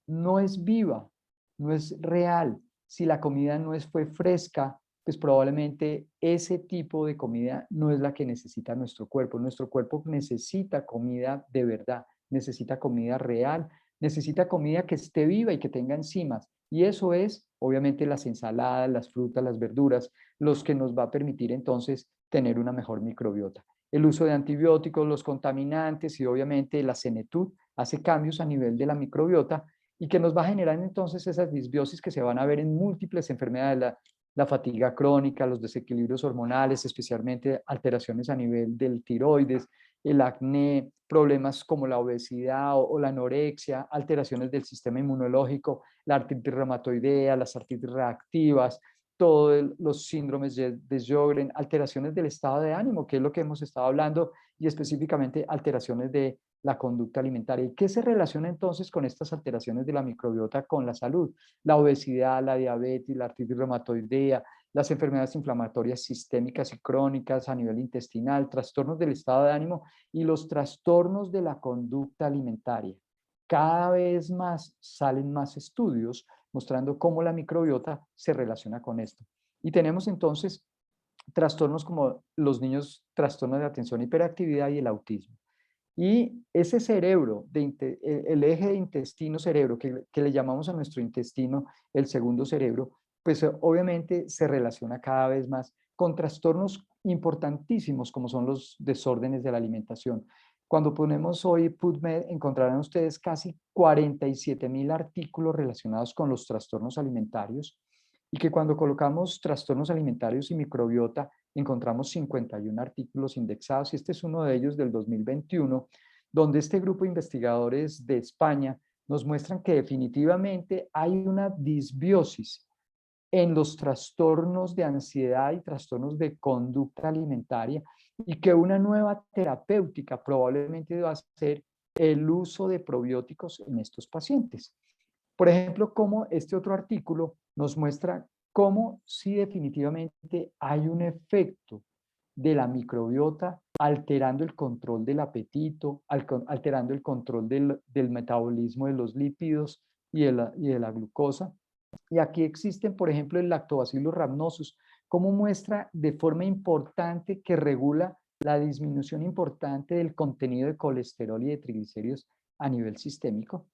no es viva, no es real, si la comida fue fresca, pues probablemente ese tipo de comida no es la que necesita nuestro cuerpo. Nuestro cuerpo necesita comida de verdad, necesita comida real, necesita comida que esté viva y que tenga enzimas. Y eso es, obviamente, las ensaladas, las frutas, las verduras, los que nos va a permitir entonces tener una mejor microbiota. El uso de antibióticos, los contaminantes y obviamente la senetud hace cambios a nivel de la microbiota y que nos va a generar entonces esas disbiosis que se van a ver en múltiples enfermedades, la fatiga crónica, los desequilibrios hormonales, especialmente alteraciones a nivel del tiroides, el acné, problemas como la obesidad o la anorexia, alteraciones del sistema inmunológico, la artritis reumatoidea, las artritis reactivas, todos los síndromes de Sjögren, alteraciones del estado de ánimo, que es lo que hemos estado hablando, y específicamente alteraciones de la conducta alimentaria. ¿Y qué se relaciona entonces con estas alteraciones de la microbiota con la salud? La obesidad, la diabetes, la artritis reumatoidea, las enfermedades inflamatorias sistémicas y crónicas a nivel intestinal, trastornos del estado de ánimo y los trastornos de la conducta alimentaria. Cada vez más salen más estudios mostrando cómo la microbiota se relaciona con esto. Y tenemos entonces trastornos como los niños, trastornos de atención e hiperactividad y el autismo. Y ese cerebro, el eje de intestino-cerebro, que le llamamos a nuestro intestino el segundo cerebro, pues obviamente se relaciona cada vez más con trastornos importantísimos como son los desórdenes de la alimentación. Cuando ponemos hoy PubMed, encontrarán ustedes casi 47.000 artículos relacionados con los trastornos alimentarios y que cuando colocamos trastornos alimentarios y microbiota, encontramos 51 artículos indexados y este es uno de ellos del 2021, donde este grupo de investigadores de España nos muestran que definitivamente hay una disbiosis en los trastornos de ansiedad y trastornos de conducta alimentaria y que una nueva terapéutica probablemente va a ser el uso de probióticos en estos pacientes. Por ejemplo, como este otro artículo nos muestra cómo sí definitivamente hay un efecto de la microbiota alterando el control del apetito, alterando el control del metabolismo de los lípidos y de la glucosa. Y aquí existen, por ejemplo, el Lactobacillus rhamnosus, como muestra de forma importante que regula la disminución importante del contenido de colesterol y de triglicéridos a nivel sistémico.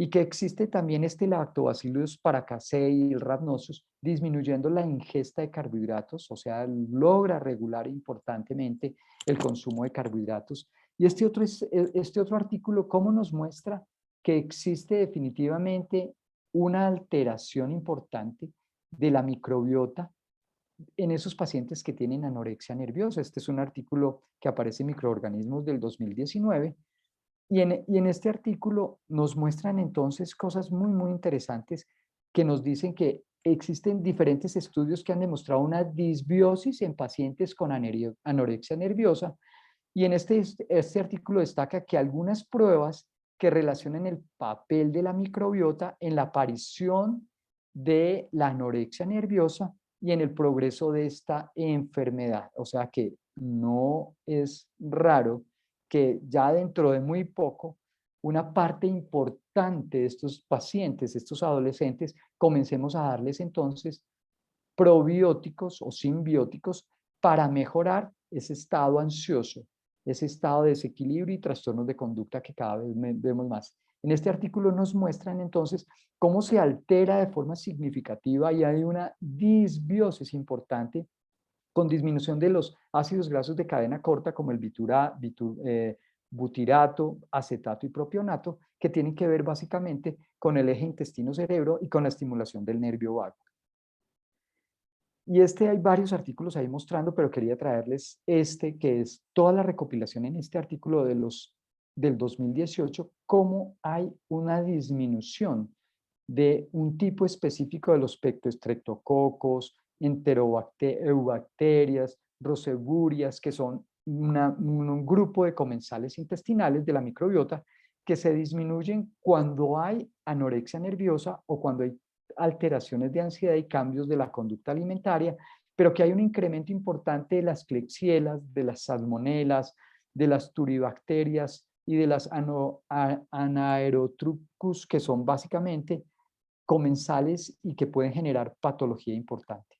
Y que existe también este Lactobacillus paracasei y el rhamnosus, disminuyendo la ingesta de carbohidratos, o sea, logra regular importantemente el consumo de carbohidratos. Y este otro artículo, ¿cómo nos muestra que existe definitivamente una alteración importante de la microbiota en esos pacientes que tienen anorexia nerviosa? Este es un artículo que aparece en Microorganismos del 2019. Y en este artículo nos muestran entonces cosas muy, muy interesantes que nos dicen que existen diferentes estudios que han demostrado una disbiosis en pacientes con anorexia nerviosa. Y en este artículo destaca que algunas pruebas que relacionan el papel de la microbiota en la aparición de la anorexia nerviosa y en el progreso de esta enfermedad. O sea que no es raro que ya dentro de muy poco una parte importante de estos pacientes, estos adolescentes, comencemos a darles entonces probióticos o simbióticos para mejorar ese estado ansioso, ese estado de desequilibrio y trastornos de conducta que cada vez vemos más. En este artículo nos muestran entonces cómo se altera de forma significativa y hay una disbiosis importante con disminución de los ácidos grasos de cadena corta como el butirato, acetato y propionato, que tienen que ver básicamente con el eje intestino-cerebro y con la estimulación del nervio vago. Y hay varios artículos ahí mostrando, pero quería traerles que es toda la recopilación en este artículo del 2018, cómo hay una disminución de un tipo específico de los pectoestreptococos, enterobacterias, roseburias, que son un grupo de comensales intestinales de la microbiota que se disminuyen cuando hay anorexia nerviosa o cuando hay alteraciones de ansiedad y cambios de la conducta alimentaria, pero que hay un incremento importante de las klebsielas, de las salmonelas, de las turibacterias y de las anaerotrocus, que son básicamente comensales y que pueden generar patología importante.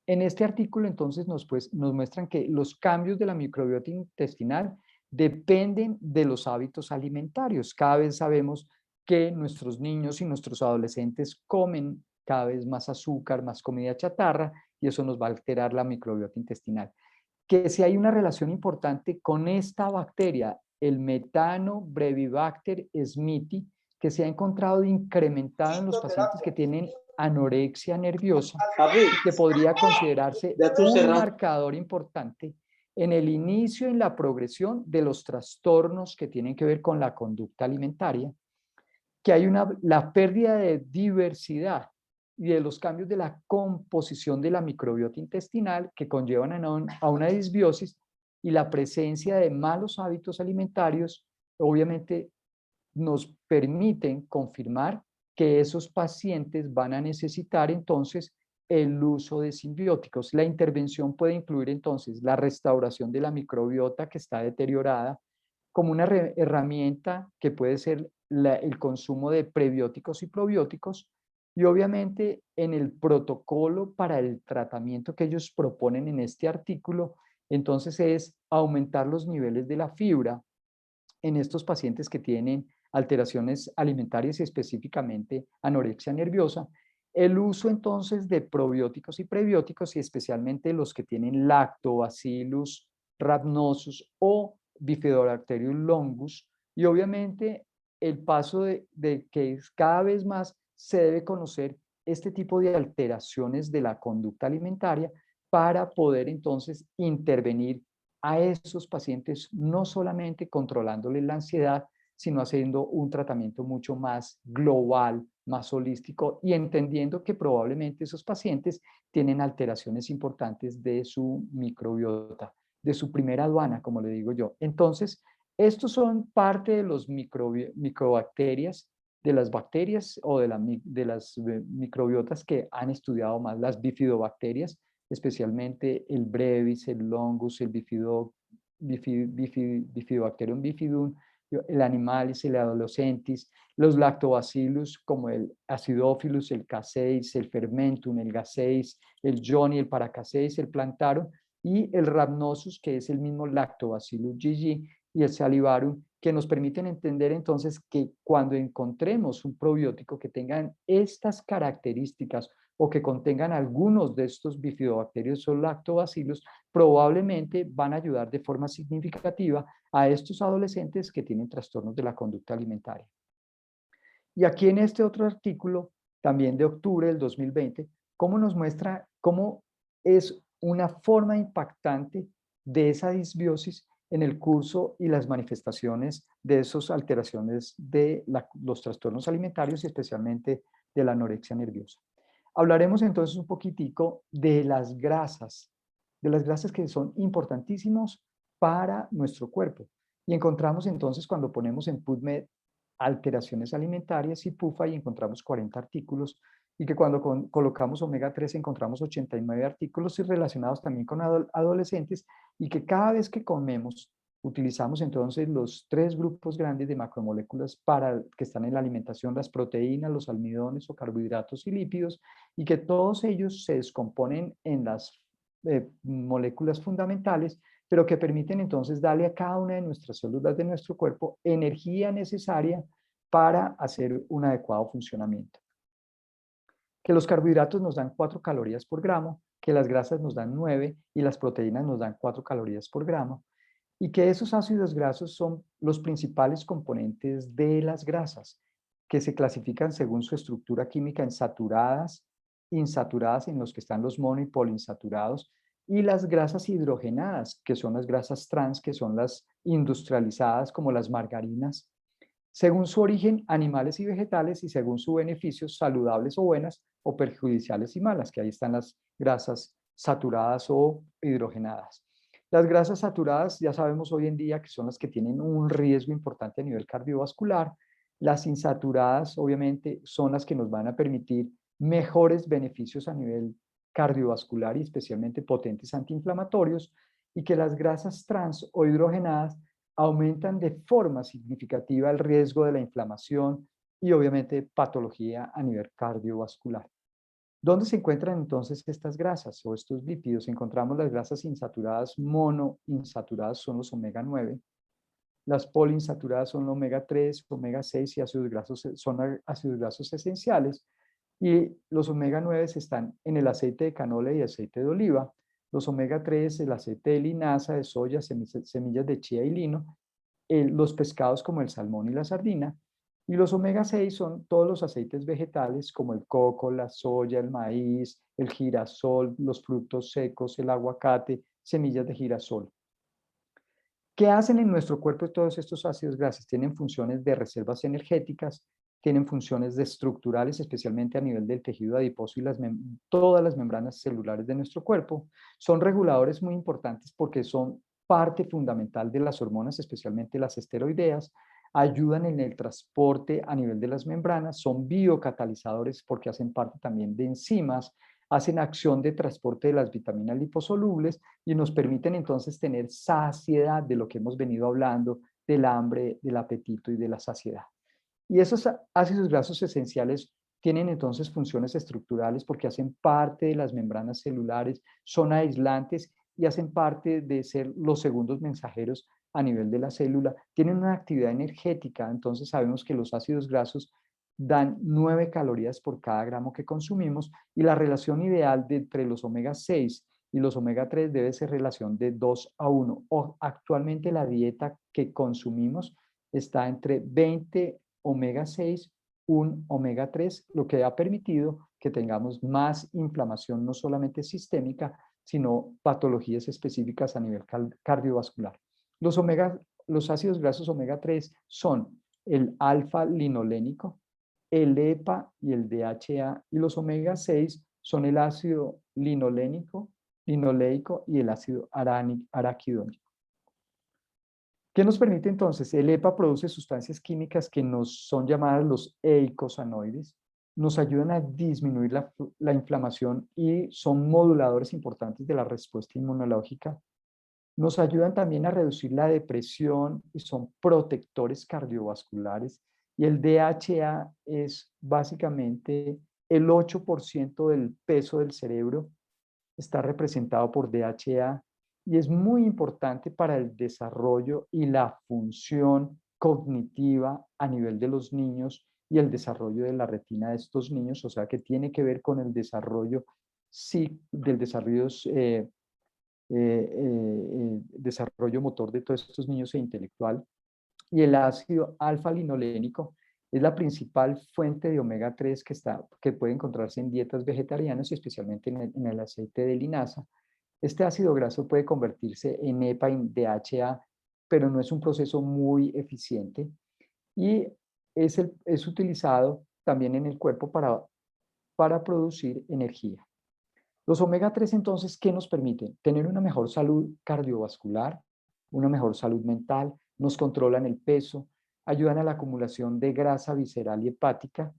En este artículo entonces nos muestran que los cambios de la microbiota intestinal dependen de los hábitos alimentarios. Cada vez sabemos que nuestros niños y nuestros adolescentes comen cada vez más azúcar, más comida chatarra, y eso nos va a alterar la microbiota intestinal. Que si hay una relación importante con esta bacteria, el Methanobrevibacter smithii, que se ha encontrado incrementado en los pacientes que tienen anorexia nerviosa, que podría considerarse un marcador importante en el inicio y en la progresión de los trastornos que tienen que ver con la conducta alimentaria, que hay la pérdida de diversidad y de los cambios de la composición de la microbiota intestinal que conllevan a una disbiosis, y la presencia de malos hábitos alimentarios obviamente nos permiten confirmar que esos pacientes van a necesitar entonces el uso de simbióticos. La intervención puede incluir entonces la restauración de la microbiota que está deteriorada, como una herramienta que puede ser el consumo de prebióticos y probióticos, y obviamente en el protocolo para el tratamiento que ellos proponen en este artículo, entonces es aumentar los niveles de la fibra en estos pacientes que tienen alteraciones alimentarias y específicamente anorexia nerviosa, el uso entonces de probióticos y prebióticos, y especialmente los que tienen Lactobacillus rhamnosus o Bifidobacterium longus, y obviamente el paso de que cada vez más se debe conocer este tipo de alteraciones de la conducta alimentaria para poder entonces intervenir a esos pacientes, no solamente controlándoles la ansiedad, sino haciendo un tratamiento mucho más global, más holístico, y entendiendo que probablemente esos pacientes tienen alteraciones importantes de su microbiota, de su primera aduana, como le digo yo. Entonces, estos son parte de los microbacterias, de las bacterias o de las microbiotas que han estudiado más las bifidobacterias, especialmente el brevis, el longus, el bifidobacterium bifidum, el animalis, el adolescentis, los lactobacillus como el acidophilus, el K6, el fermentum, el G6, el Johni, el Paracaseis, el plantarum, y el rhamnosus, que es el mismo lactobacillus GG, y el salivarum, que nos permiten entender entonces que cuando encontremos un probiótico que tengan estas características o que contengan algunos de estos bifidobacterios o lactobacillus, probablemente van a ayudar de forma significativa a estos adolescentes que tienen trastornos de la conducta alimentaria. Y aquí en este otro artículo, también de octubre del 2020, cómo nos muestra cómo es una forma impactante de esa disbiosis en el curso y las manifestaciones de esas alteraciones de los trastornos alimentarios y especialmente de la anorexia nerviosa. Hablaremos entonces un poquitico de las grasas que son importantísimos para nuestro cuerpo. Y encontramos entonces, cuando ponemos en PubMed alteraciones alimentarias y PUFA, y encontramos 40 artículos, y que cuando colocamos omega 3 encontramos 89 artículos y relacionados también con adolescentes, y que cada vez que comemos utilizamos entonces los 3 grupos grandes de macromoléculas que están en la alimentación: las proteínas, los almidones o carbohidratos y lípidos, y que todos ellos se descomponen en las moléculas fundamentales, pero que permiten entonces darle a cada una de nuestras células de nuestro cuerpo energía necesaria para hacer un adecuado funcionamiento. Que los carbohidratos nos dan 4 calorías por gramo, que las grasas nos dan 9 y las proteínas nos dan 4 calorías por gramo, y que esos ácidos grasos son los principales componentes de las grasas, que se clasifican según su estructura química en saturadas, insaturadas, en los que están los mono y poliinsaturados, y las grasas hidrogenadas, que son las grasas trans, que son las industrializadas como las margarinas, según su origen, animales y vegetales, y según su beneficio, saludables o buenas, o perjudiciales y malas, que ahí están las grasas saturadas o hidrogenadas. Las grasas saturadas ya sabemos hoy en día que son las que tienen un riesgo importante a nivel cardiovascular. Las insaturadas obviamente son las que nos van a permitir mejores beneficios a nivel cardiovascular y especialmente potentes antiinflamatorios, y que las grasas trans o hidrogenadas aumentan de forma significativa el riesgo de la inflamación y obviamente patología a nivel cardiovascular. ¿Dónde se encuentran entonces estas grasas o estos lípidos? Encontramos las grasas insaturadas monoinsaturadas, son los omega 9. Las poliinsaturadas son omega 3, omega 6 y ácidos grasos, son ácidos grasos esenciales. Y los omega 9 están en el aceite de canola y aceite de oliva. Los omega 3, el aceite de linaza, de soya, semillas de chía y lino. Los pescados como el salmón y la sardina. Y los omega 6 son todos los aceites vegetales como el coco, la soya, el maíz, el girasol, los frutos secos, el aguacate, semillas de girasol. ¿Qué hacen en nuestro cuerpo todos estos ácidos grasos? Tienen funciones de reservas energéticas, tienen funciones estructurales, especialmente a nivel del tejido adiposo y todas las membranas celulares de nuestro cuerpo. Son reguladores muy importantes porque son parte fundamental de las hormonas, especialmente las esteroideas. Ayudan en el transporte a nivel de las membranas, son biocatalizadores porque hacen parte también de enzimas, hacen acción de transporte de las vitaminas liposolubles y nos permiten entonces tener saciedad de lo que hemos venido hablando, del hambre, del apetito y de la saciedad. Y esos ácidos grasos esenciales tienen entonces funciones estructurales porque hacen parte de las membranas celulares, son aislantes y hacen parte de ser los segundos mensajeros a nivel de la célula. Tienen una actividad energética, entonces sabemos que los ácidos grasos dan 9 calorías por cada gramo que consumimos y la relación ideal entre los omega 6 y los omega 3 debe ser relación de 2 a 1. Actualmente la dieta que consumimos está entre 20 omega 6, un omega 3, lo que ha permitido que tengamos más inflamación no solamente sistémica, sino patologías específicas a nivel cardiovascular. Los ácidos grasos omega 3 son el alfa-linolénico, el EPA y el DHA, y los omega 6 son el ácido linolénico, linoleico y el ácido araquidónico. ¿Qué nos permite entonces? El EPA produce sustancias químicas que nos son llamadas los eicosanoides, nos ayudan a disminuir la inflamación y son moduladores importantes de la respuesta inmunológica. Nos ayudan también a reducir la depresión y son protectores cardiovasculares. Y el DHA es básicamente el 8% del peso del cerebro está representado por DHA y es muy importante para el desarrollo y la función cognitiva a nivel de los niños y el desarrollo de la retina de estos niños, o sea que tiene que ver con el desarrollo, sí, del desarrollo motor de todos estos niños e intelectual. Y el ácido alfa-linolénico es la principal fuente de omega 3 que puede encontrarse en dietas vegetarianas y especialmente en el aceite de linaza. Este ácido graso puede convertirse en EPA y DHA, pero no es un proceso muy eficiente y es utilizado también en el cuerpo para producir energía. Los omega 3 entonces, ¿qué nos permiten? Tener una mejor salud cardiovascular, una mejor salud mental, nos controlan el peso, ayudan a la acumulación de grasa visceral y hepática,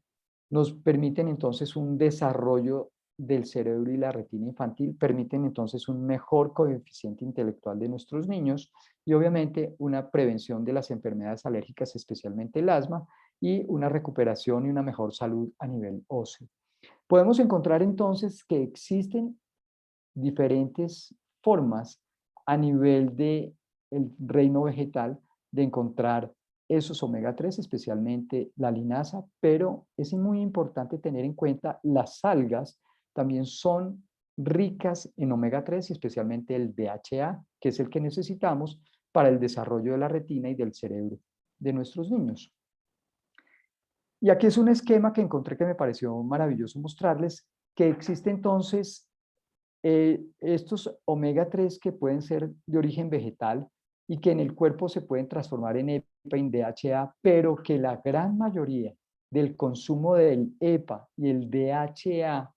nos permiten entonces un desarrollo del cerebro y la retina infantil, permiten entonces un mejor coeficiente intelectual de nuestros niños y obviamente una prevención de las enfermedades alérgicas, especialmente el asma, y una recuperación y una mejor salud a nivel óseo. Podemos encontrar entonces que existen diferentes formas a nivel del reino vegetal de encontrar esos omega 3, especialmente la linaza, pero es muy importante tener en cuenta las algas también son ricas en omega 3 y especialmente el DHA, que es el que necesitamos para el desarrollo de la retina y del cerebro de nuestros niños. Y aquí es un esquema que encontré que me pareció maravilloso mostrarles, que existe entonces estos omega 3 que pueden ser de origen vegetal y que en el cuerpo se pueden transformar en EPA y en DHA, pero que la gran mayoría del consumo del EPA y el DHA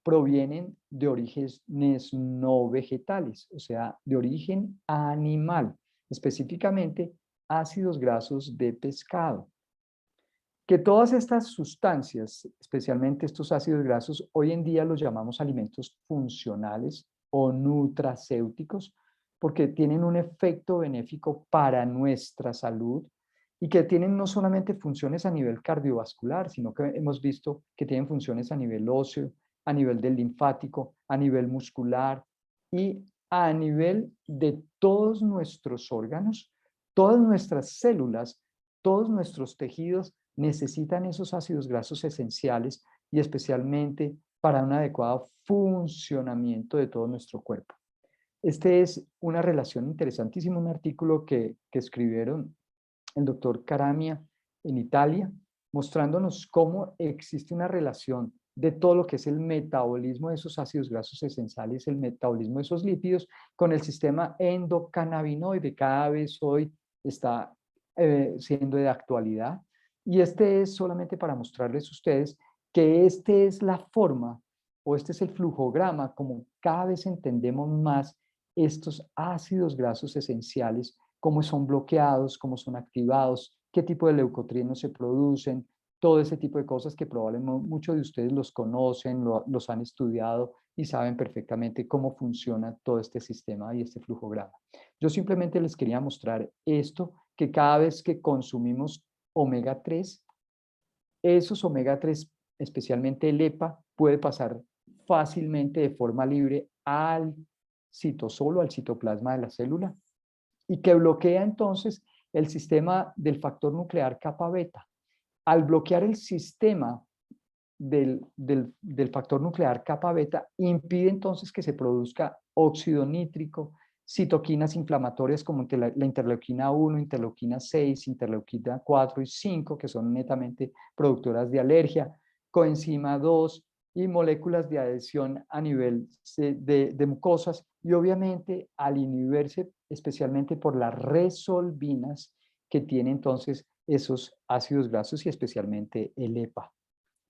provienen de orígenes no vegetales, o sea, de origen animal, específicamente ácidos grasos de pescado. Que todas estas sustancias, especialmente estos ácidos grasos, hoy en día los llamamos alimentos funcionales o nutracéuticos, porque tienen un efecto benéfico para nuestra salud y que tienen no solamente funciones a nivel cardiovascular, sino que hemos visto que tienen funciones a nivel óseo, a nivel del linfático, a nivel muscular y a nivel de todos nuestros órganos, todas nuestras células, todos nuestros tejidos necesitan esos ácidos grasos esenciales y especialmente para un adecuado funcionamiento de todo nuestro cuerpo. Este es una relación interesantísima, un artículo que escribieron el doctor Caramia en Italia, mostrándonos cómo existe una relación de todo lo que es el metabolismo de esos ácidos grasos esenciales, el metabolismo de esos lípidos, con el sistema endocannabinoide. Cada vez hoy está siendo de actualidad. Y este es solamente para mostrarles a ustedes que esta es la forma o este es el flujograma como cada vez entendemos más estos ácidos grasos esenciales, cómo son bloqueados, cómo son activados, qué tipo de leucotrienos se producen, todo ese tipo de cosas que probablemente muchos de ustedes los conocen, los han estudiado y saben perfectamente cómo funciona todo este sistema y este flujograma. Yo simplemente les quería mostrar esto, que cada vez que consumimos omega 3, esos omega 3, especialmente el EPA, puede pasar fácilmente de forma libre al citosolo, al citoplasma de la célula, y que bloquea entonces el sistema del factor nuclear kappa beta. Al bloquear el sistema del factor nuclear kappa beta, impide entonces que se produzca óxido nítrico, citoquinas inflamatorias como la interleuquina 1, interleuquina 6, interleuquina 4 y 5, que son netamente productoras de alergia, coenzima 2 y moléculas de adhesión a nivel de mucosas, y obviamente al inhibirse especialmente por las resolvinas que tienen entonces esos ácidos grasos y especialmente el EPA.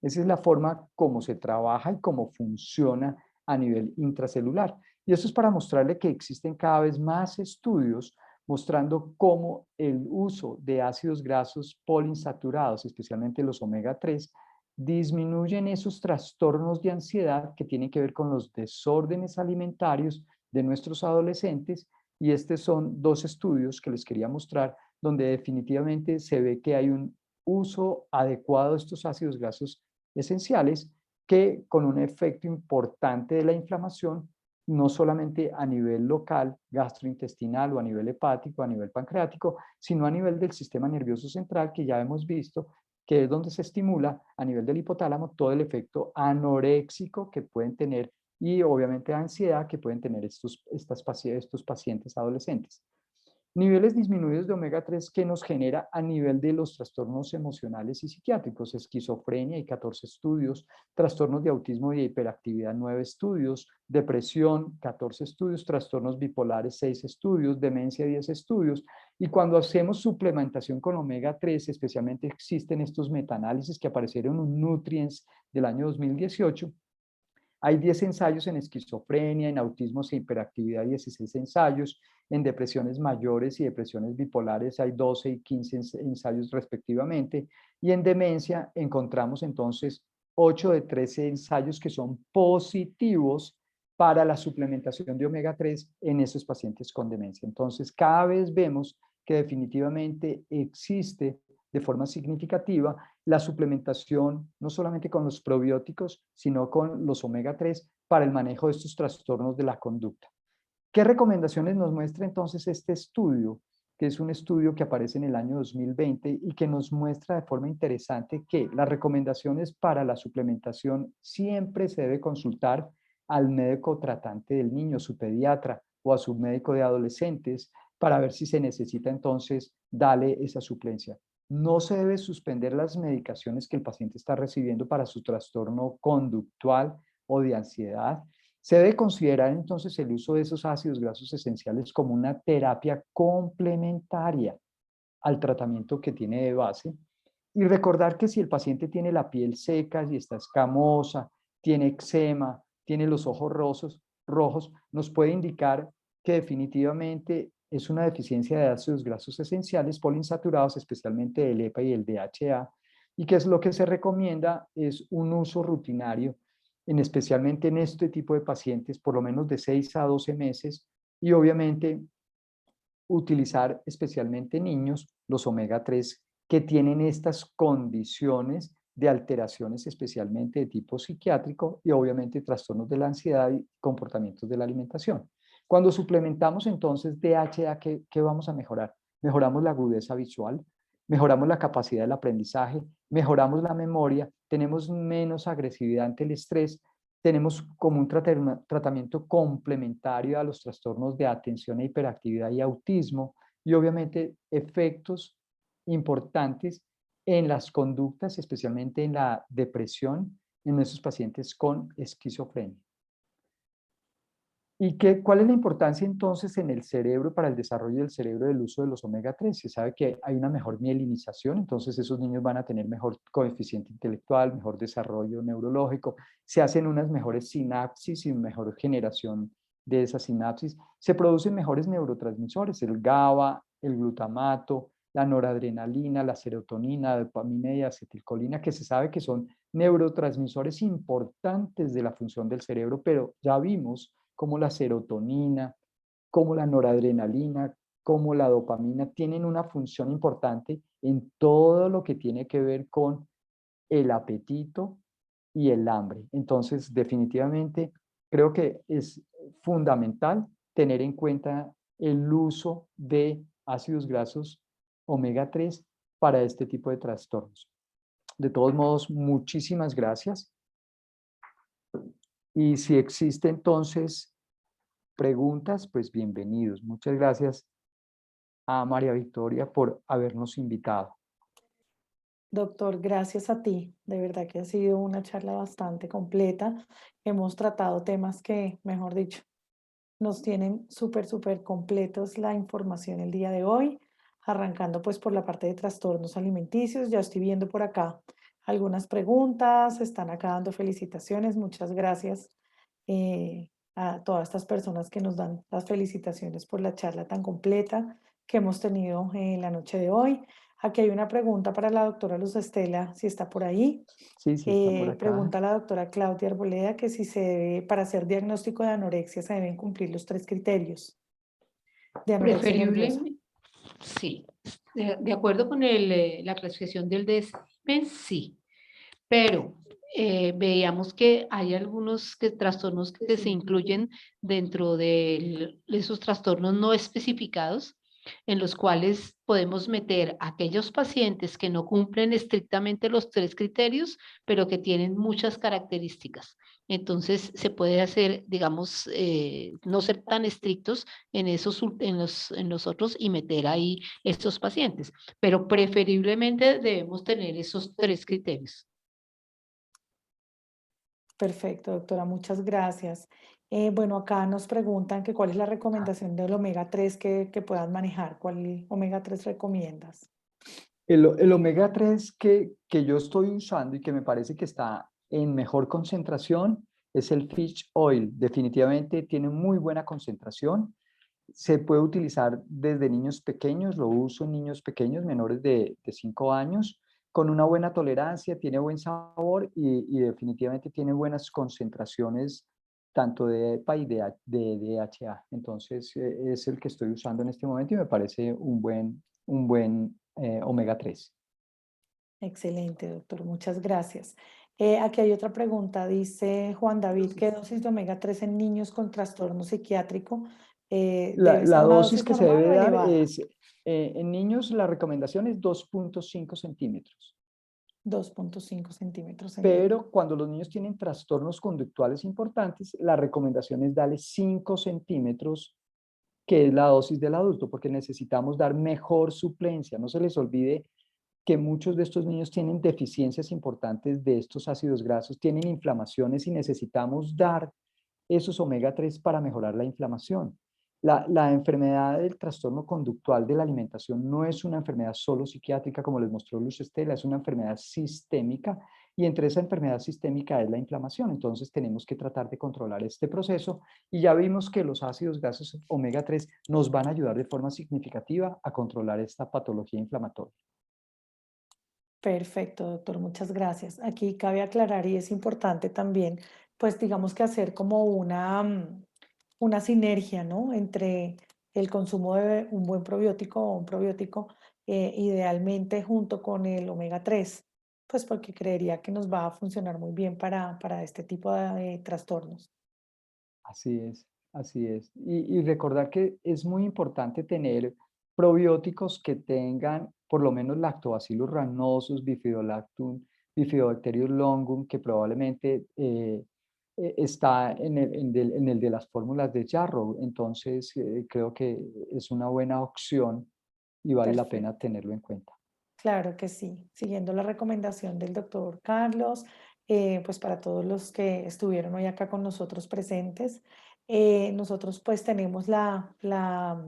Esa es la forma como se trabaja y cómo funciona a nivel intracelular. Y eso es para mostrarle que existen cada vez más estudios mostrando cómo el uso de ácidos grasos poliinsaturados, especialmente los omega 3, disminuyen esos trastornos de ansiedad que tienen que ver con los desórdenes alimentarios de nuestros adolescentes. Y estos son dos estudios que les quería mostrar, donde definitivamente se ve que hay un uso adecuado de estos ácidos grasos esenciales que con un efecto importante de la inflamación, no solamente a nivel local, gastrointestinal o a nivel hepático, a nivel pancreático, sino a nivel del sistema nervioso central, que ya hemos visto que es donde se estimula a nivel del hipotálamo todo el efecto anoréxico que pueden tener y obviamente ansiedad que pueden tener estos pacientes adolescentes. Niveles disminuidos de omega 3 que nos genera a nivel de los trastornos emocionales y psiquiátricos, esquizofrenia y 14 estudios, trastornos de autismo y hiperactividad 9 estudios, depresión 14 estudios, trastornos bipolares 6 estudios, demencia 10 estudios, y cuando hacemos suplementación con omega 3, especialmente existen estos metaanálisis que aparecieron en Nutrients del año 2018, hay 10 ensayos en esquizofrenia, en autismo e hiperactividad, 16 ensayos, en depresiones mayores y depresiones bipolares hay 12 y 15 ensayos respectivamente, y en demencia encontramos entonces 8 de 13 ensayos que son positivos para la suplementación de omega 3 en esos pacientes con demencia. Entonces, cada vez vemos que definitivamente existe de forma significativa la suplementación no solamente con los probióticos, sino con los omega 3 para el manejo de estos trastornos de la conducta. ¿Qué recomendaciones nos muestra entonces este estudio? Que es un estudio que aparece en el año 2020 y que nos muestra de forma interesante que las recomendaciones para la suplementación siempre se debe consultar al médico tratante del niño, su pediatra o a su médico de adolescentes para ver si se necesita entonces darle esa suplencia. No se debe suspender las medicaciones que el paciente está recibiendo para su trastorno conductual o de ansiedad. Se debe considerar entonces el uso de esos ácidos grasos esenciales como una terapia complementaria al tratamiento que tiene de base. Y recordar que si el paciente tiene la piel seca, si está escamosa, tiene eczema tiene los ojos rojos, nos puede indicar que definitivamente es una deficiencia de ácidos grasos esenciales poliinsaturados, especialmente el EPA y el DHA, y que es lo que se recomienda es un uso rutinario, especialmente en este tipo de pacientes, por lo menos de 6 a 12 meses, y obviamente utilizar especialmente niños los omega 3 que tienen estas condiciones de alteraciones especialmente de tipo psiquiátrico y obviamente trastornos de la ansiedad y comportamientos de la alimentación. Cuando suplementamos entonces DHA, ¿qué vamos a mejorar? Mejoramos la agudeza visual, mejoramos la capacidad del aprendizaje, mejoramos la memoria, tenemos menos agresividad ante el estrés, tenemos como un tratamiento complementario a los trastornos de atención e hiperactividad y autismo y obviamente efectos importantes en las conductas, especialmente en la depresión en nuestros pacientes con esquizofrenia. ¿Y cuál es la importancia entonces en el cerebro, para el desarrollo del cerebro del uso de los omega 3? Se sabe que hay una mejor mielinización, entonces esos niños van a tener mejor coeficiente intelectual, mejor desarrollo neurológico, se hacen unas mejores sinapsis y mejor generación de esas sinapsis, se producen mejores neurotransmisores, el GABA, el glutamato, la noradrenalina, la serotonina, la dopamina y acetilcolina, que se sabe que son neurotransmisores importantes de la función del cerebro, pero ya vimos como la serotonina, como la noradrenalina, como la dopamina, tienen una función importante en todo lo que tiene que ver con el apetito y el hambre. Entonces, definitivamente, creo que es fundamental tener en cuenta el uso de ácidos grasos omega 3 para este tipo de trastornos. De todos modos, muchísimas gracias. Y si existe entonces preguntas, pues bienvenidos. Muchas gracias a María Victoria por habernos invitado. Doctor, gracias a ti. De verdad que ha sido una charla bastante completa. Hemos tratado temas que, mejor dicho, nos tienen súper completos la información el día de hoy, arrancando pues por la parte de trastornos alimenticios. Ya estoy viendo por acá algunas preguntas, están acá dando felicitaciones. Muchas gracias a todas estas personas que nos dan las felicitaciones por la charla tan completa que hemos tenido la noche de hoy. Aquí hay una pregunta para la doctora Luz Estela, si está por ahí. Sí, sí, está por acá. Pregunta la doctora Claudia Arboleda que si para hacer diagnóstico de anorexia se deben cumplir los 3 criterios de anorexia nerviosa. Sí, de acuerdo con la clasificación del DSM, sí, pero veíamos que hay algunos trastornos que se incluyen dentro de esos trastornos no especificados, en los cuales podemos meter a aquellos pacientes que no cumplen estrictamente los 3 criterios, pero que tienen muchas características. Entonces, se puede hacer, digamos, no ser tan estrictos en los otros y meter ahí estos pacientes, pero preferiblemente debemos tener esos 3 criterios. Perfecto, doctora, muchas gracias. Bueno, acá nos preguntan que cuál es la recomendación del omega 3 que puedan manejar. ¿Cuál omega 3 recomiendas? El omega 3 que yo estoy usando y que me parece que está en mejor concentración es el fish oil. Definitivamente tiene muy buena concentración. Se puede utilizar desde niños pequeños, lo uso en niños pequeños, menores de 5 años, con una buena tolerancia, tiene buen sabor y definitivamente tiene buenas concentraciones tanto de EPA y de DHA. Entonces es el que estoy usando en este momento y me parece un buen omega 3. Excelente, doctor, muchas gracias. Aquí hay otra pregunta, dice Juan David, ¿qué dosis de omega 3 en niños con trastorno psiquiátrico debe La ser una dosis dosis que se normal o debe dar elevada? es, en niños la recomendación es 2.5 centímetros. 2.5 centímetros en niños. Pero cuando los niños tienen trastornos conductuales importantes, la recomendación es darle 5 centímetros, que es la dosis del adulto, porque necesitamos dar mejor suplencia. No se les olvide que muchos de estos niños tienen deficiencias importantes de estos ácidos grasos, tienen inflamaciones y necesitamos dar esos omega 3 para mejorar la inflamación. La enfermedad del trastorno conductual de la alimentación no es una enfermedad solo psiquiátrica, como les mostró Luz Estela, es una enfermedad sistémica y entre esa enfermedad sistémica es la inflamación. Entonces tenemos que tratar de controlar este proceso y ya vimos que los ácidos grasos omega 3 nos van a ayudar de forma significativa a controlar esta patología inflamatoria. Perfecto, doctor, muchas gracias. Aquí cabe aclarar y es importante también, pues digamos que hacer como una sinergia, ¿no? Entre el consumo de un buen probiótico o un probiótico, idealmente junto con el omega 3, pues porque creería que nos va a funcionar muy bien para este tipo de trastornos. Así es, así es. Y recordar que es muy importante tener probióticos que tengan por lo menos lactobacillus rhamnosus, bifidolactum, bifidobacterium longum, que probablemente está en el de las fórmulas de Jarrow. Entonces, creo que es una buena opción y vale la Perfecto. pena tenerlo en cuenta. Claro que sí, siguiendo la recomendación del doctor Carlos, pues para todos los que estuvieron hoy acá con nosotros presentes, nosotros pues tenemos la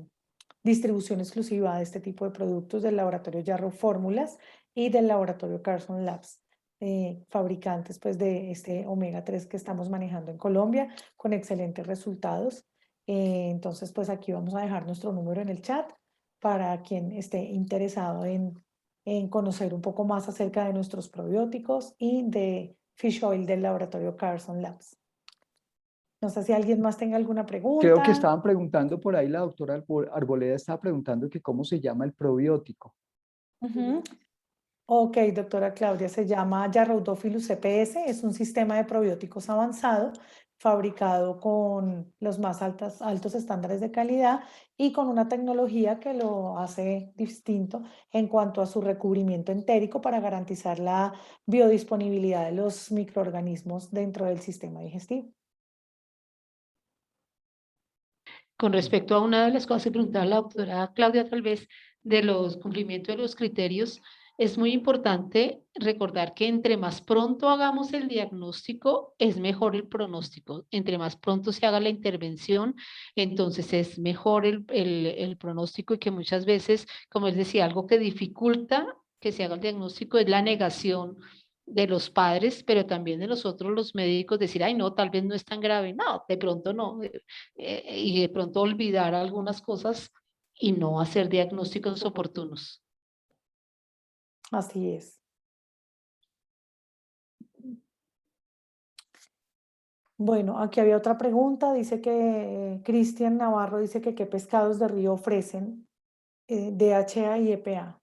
distribución exclusiva de este tipo de productos del laboratorio Yarrow Fórmulas y del laboratorio Carson Labs, fabricantes pues de este omega 3 que estamos manejando en Colombia con excelentes resultados. Entonces pues aquí vamos a dejar nuestro número en el chat para quien esté interesado en conocer un poco más acerca de nuestros probióticos y de Fish Oil del laboratorio Carson Labs. No sé si alguien más tenga alguna Creo que pregunta. estaban preguntando por ahí, la doctora Arboleda estaba preguntando que cómo se llama el probiótico. Ujú. Ok, doctora Claudia, se llama Yarrodophilus CPS, es un sistema de probióticos avanzado fabricado con los más altos estándares de calidad y con una tecnología que lo hace distinto en cuanto a su recubrimiento entérico para garantizar la biodisponibilidad de los microorganismos dentro del sistema digestivo. Con respecto a una de las cosas que preguntaba la doctora Claudia, tal vez de los cumplimientos de los criterios, es muy importante recordar que entre más pronto hagamos el diagnóstico, es mejor el pronóstico. Entre más pronto se haga la intervención, entonces es mejor el pronóstico y que muchas veces, como él decía, algo que dificulta que se haga el diagnóstico es la negación de los padres, pero también de nosotros los médicos, decir, ay, no, tal vez no es tan grave, no, de pronto no, y de pronto olvidar algunas cosas y no hacer diagnósticos oportunos. Así es. Bueno, aquí había otra pregunta, dice que Cristian Navarro dice que qué pescados de río ofrecen DHA y EPA.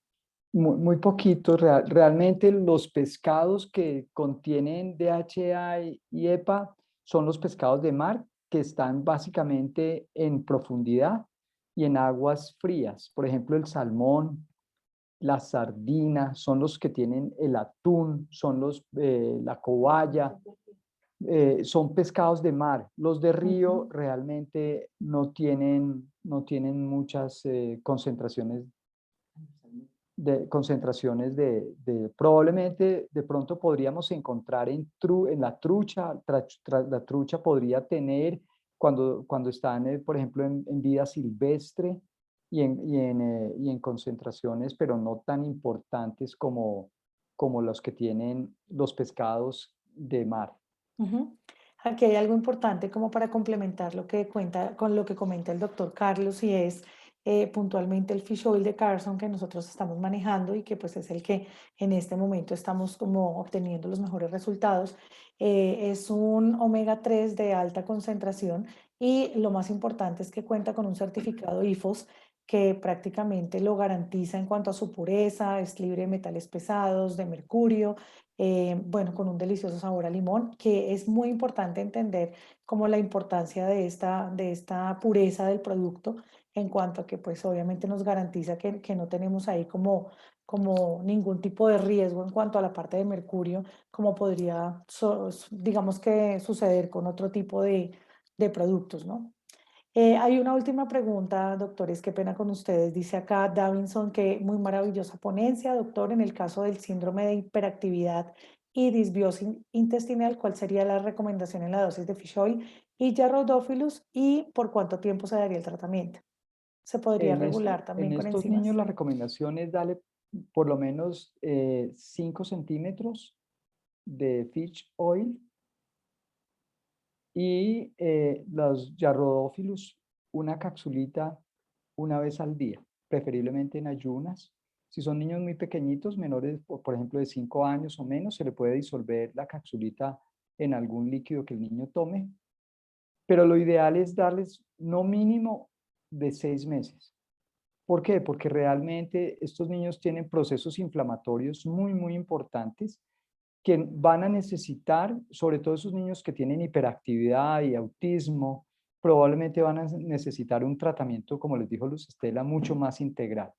Muy poquito, realmente los pescados que contienen DHA y EPA son los pescados de mar que están básicamente en profundidad y en aguas frías. Por ejemplo, el salmón, la sardina, son los que tienen el atún, son la cobaya, son pescados de mar. Los de río Ujú. realmente no tienen muchas probablemente de pronto podríamos encontrar en la trucha, la trucha podría tener cuando están, por ejemplo, en vida silvestre y en concentraciones, pero no tan importantes como los que tienen los pescados de mar. Ujú. Aquí hay algo importante como para complementar lo que cuenta con lo que comenta el doctor Carlos y es puntualmente el fish oil de Carson que nosotros estamos manejando y que pues es el que en este momento estamos como obteniendo los mejores resultados. Es un omega 3 de alta concentración y lo más importante es que cuenta con un certificado IFOS que prácticamente lo garantiza en cuanto a su pureza, es libre de metales pesados, de mercurio, bueno, con un delicioso sabor a limón, que es muy importante entender como la importancia de esta pureza del producto en cuanto a que pues obviamente nos garantiza que no tenemos ahí como ningún tipo de riesgo en cuanto a la parte de mercurio, como podría, digamos que suceder con otro tipo de productos, ¿no? Hay una última pregunta, doctores, qué pena con ustedes. Dice acá Davinson que muy maravillosa ponencia, doctor, en el caso del síndrome de hiperactividad y disbiosis intestinal, ¿cuál sería la recomendación en la dosis de fish oil y Yarrodófilos y por cuánto tiempo se daría el tratamiento? ¿Se podría regular En también con estos niños enzimas? la recomendación es darle por lo menos 5 centímetros de fish oil y los Yarrodófilos, una capsulita una vez al día, preferiblemente en ayunas. Si son niños muy pequeñitos, menores, por ejemplo, de 5 años o menos, se le puede disolver la capsulita en algún líquido que el niño tome, pero lo ideal es darles no mínimo de 6 meses. ¿Por qué? Porque realmente estos niños tienen procesos inflamatorios muy importantes que van a necesitar, sobre todo esos niños que tienen hiperactividad y autismo, probablemente van a necesitar un tratamiento, como les dijo Luz Estela, mucho más integral.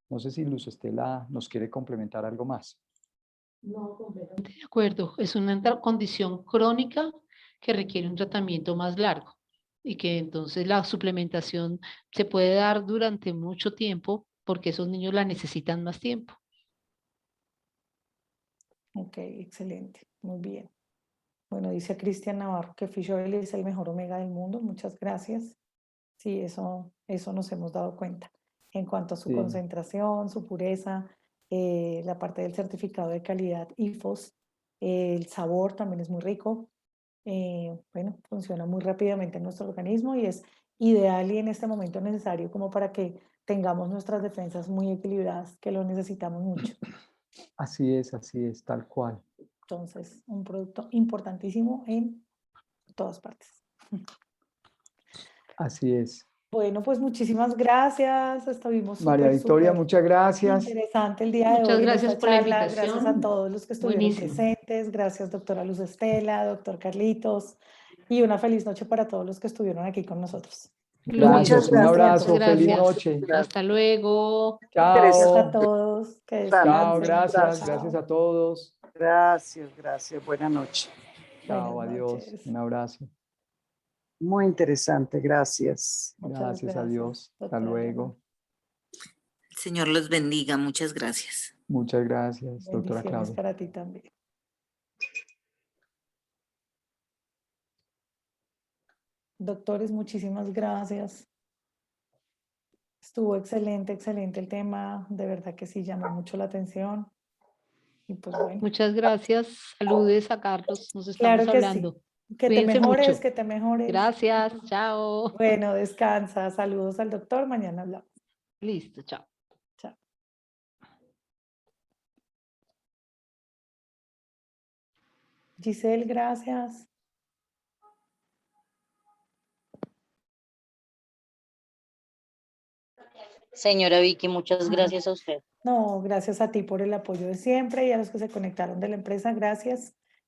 No sé si Luz Estela nos quiere complementar algo más. No, completamente de acuerdo. Es una condición crónica que requiere un tratamiento más largo y que entonces la suplementación se puede dar durante mucho tiempo porque esos niños la necesitan más tiempo. Ok, excelente, muy bien. Bueno, dice Cristian Navarro que Fish Oil es el mejor omega del mundo. Muchas gracias. Sí, eso nos hemos dado cuenta. En cuanto a su Sí. concentración, su pureza, la parte del certificado de calidad IFOS, el sabor también es muy rico. Bueno, funciona muy rápidamente en nuestro organismo y es ideal y en este momento necesario como para que tengamos nuestras defensas muy equilibradas, que lo necesitamos mucho. Así es, tal cual. Entonces, un producto importantísimo en todas partes. Así es. Bueno, pues muchísimas gracias. Estuvimos María Victoria, súper muchas gracias. interesante el día de Muchas hoy en gracias esta por la charla. Gracias a invitación. todos los que estuvieron Buenísimo. presentes. Gracias, doctora Luz Estela, doctor Carlitos. Y una feliz noche para todos los que estuvieron aquí con nosotros. Gracias, un abrazo, feliz noche. Hasta luego. Gracias a Chao. todos. Que Chao, descansen. gracias a todos. Gracias. Buenas noches. Chao, Buenas adiós. noches. Un abrazo. Muy interesante, gracias. Muchas Gracias, adiós. Hasta doctora luego. El Señor los bendiga. Muchas gracias. Muchas gracias, doctora Bendiciones Claudia. para ti también. Doctores, muchísimas gracias. Estuvo excelente el tema. De verdad que sí, llamó mucho la atención. Y pues bueno. Muchas gracias. Saludes a Carlos. Nos Claro estamos que hablando. sí. Que Cuídense te mejores, mucho. que te mejores. Gracias. Chao. Bueno, descansa. Saludos al doctor. Mañana hablamos. Listo. Chao. Chao. Giselle, gracias. Señora Vicky, muchas gracias a usted. No, gracias a ti por el apoyo de siempre y a los que se conectaron de la empresa. Gracias.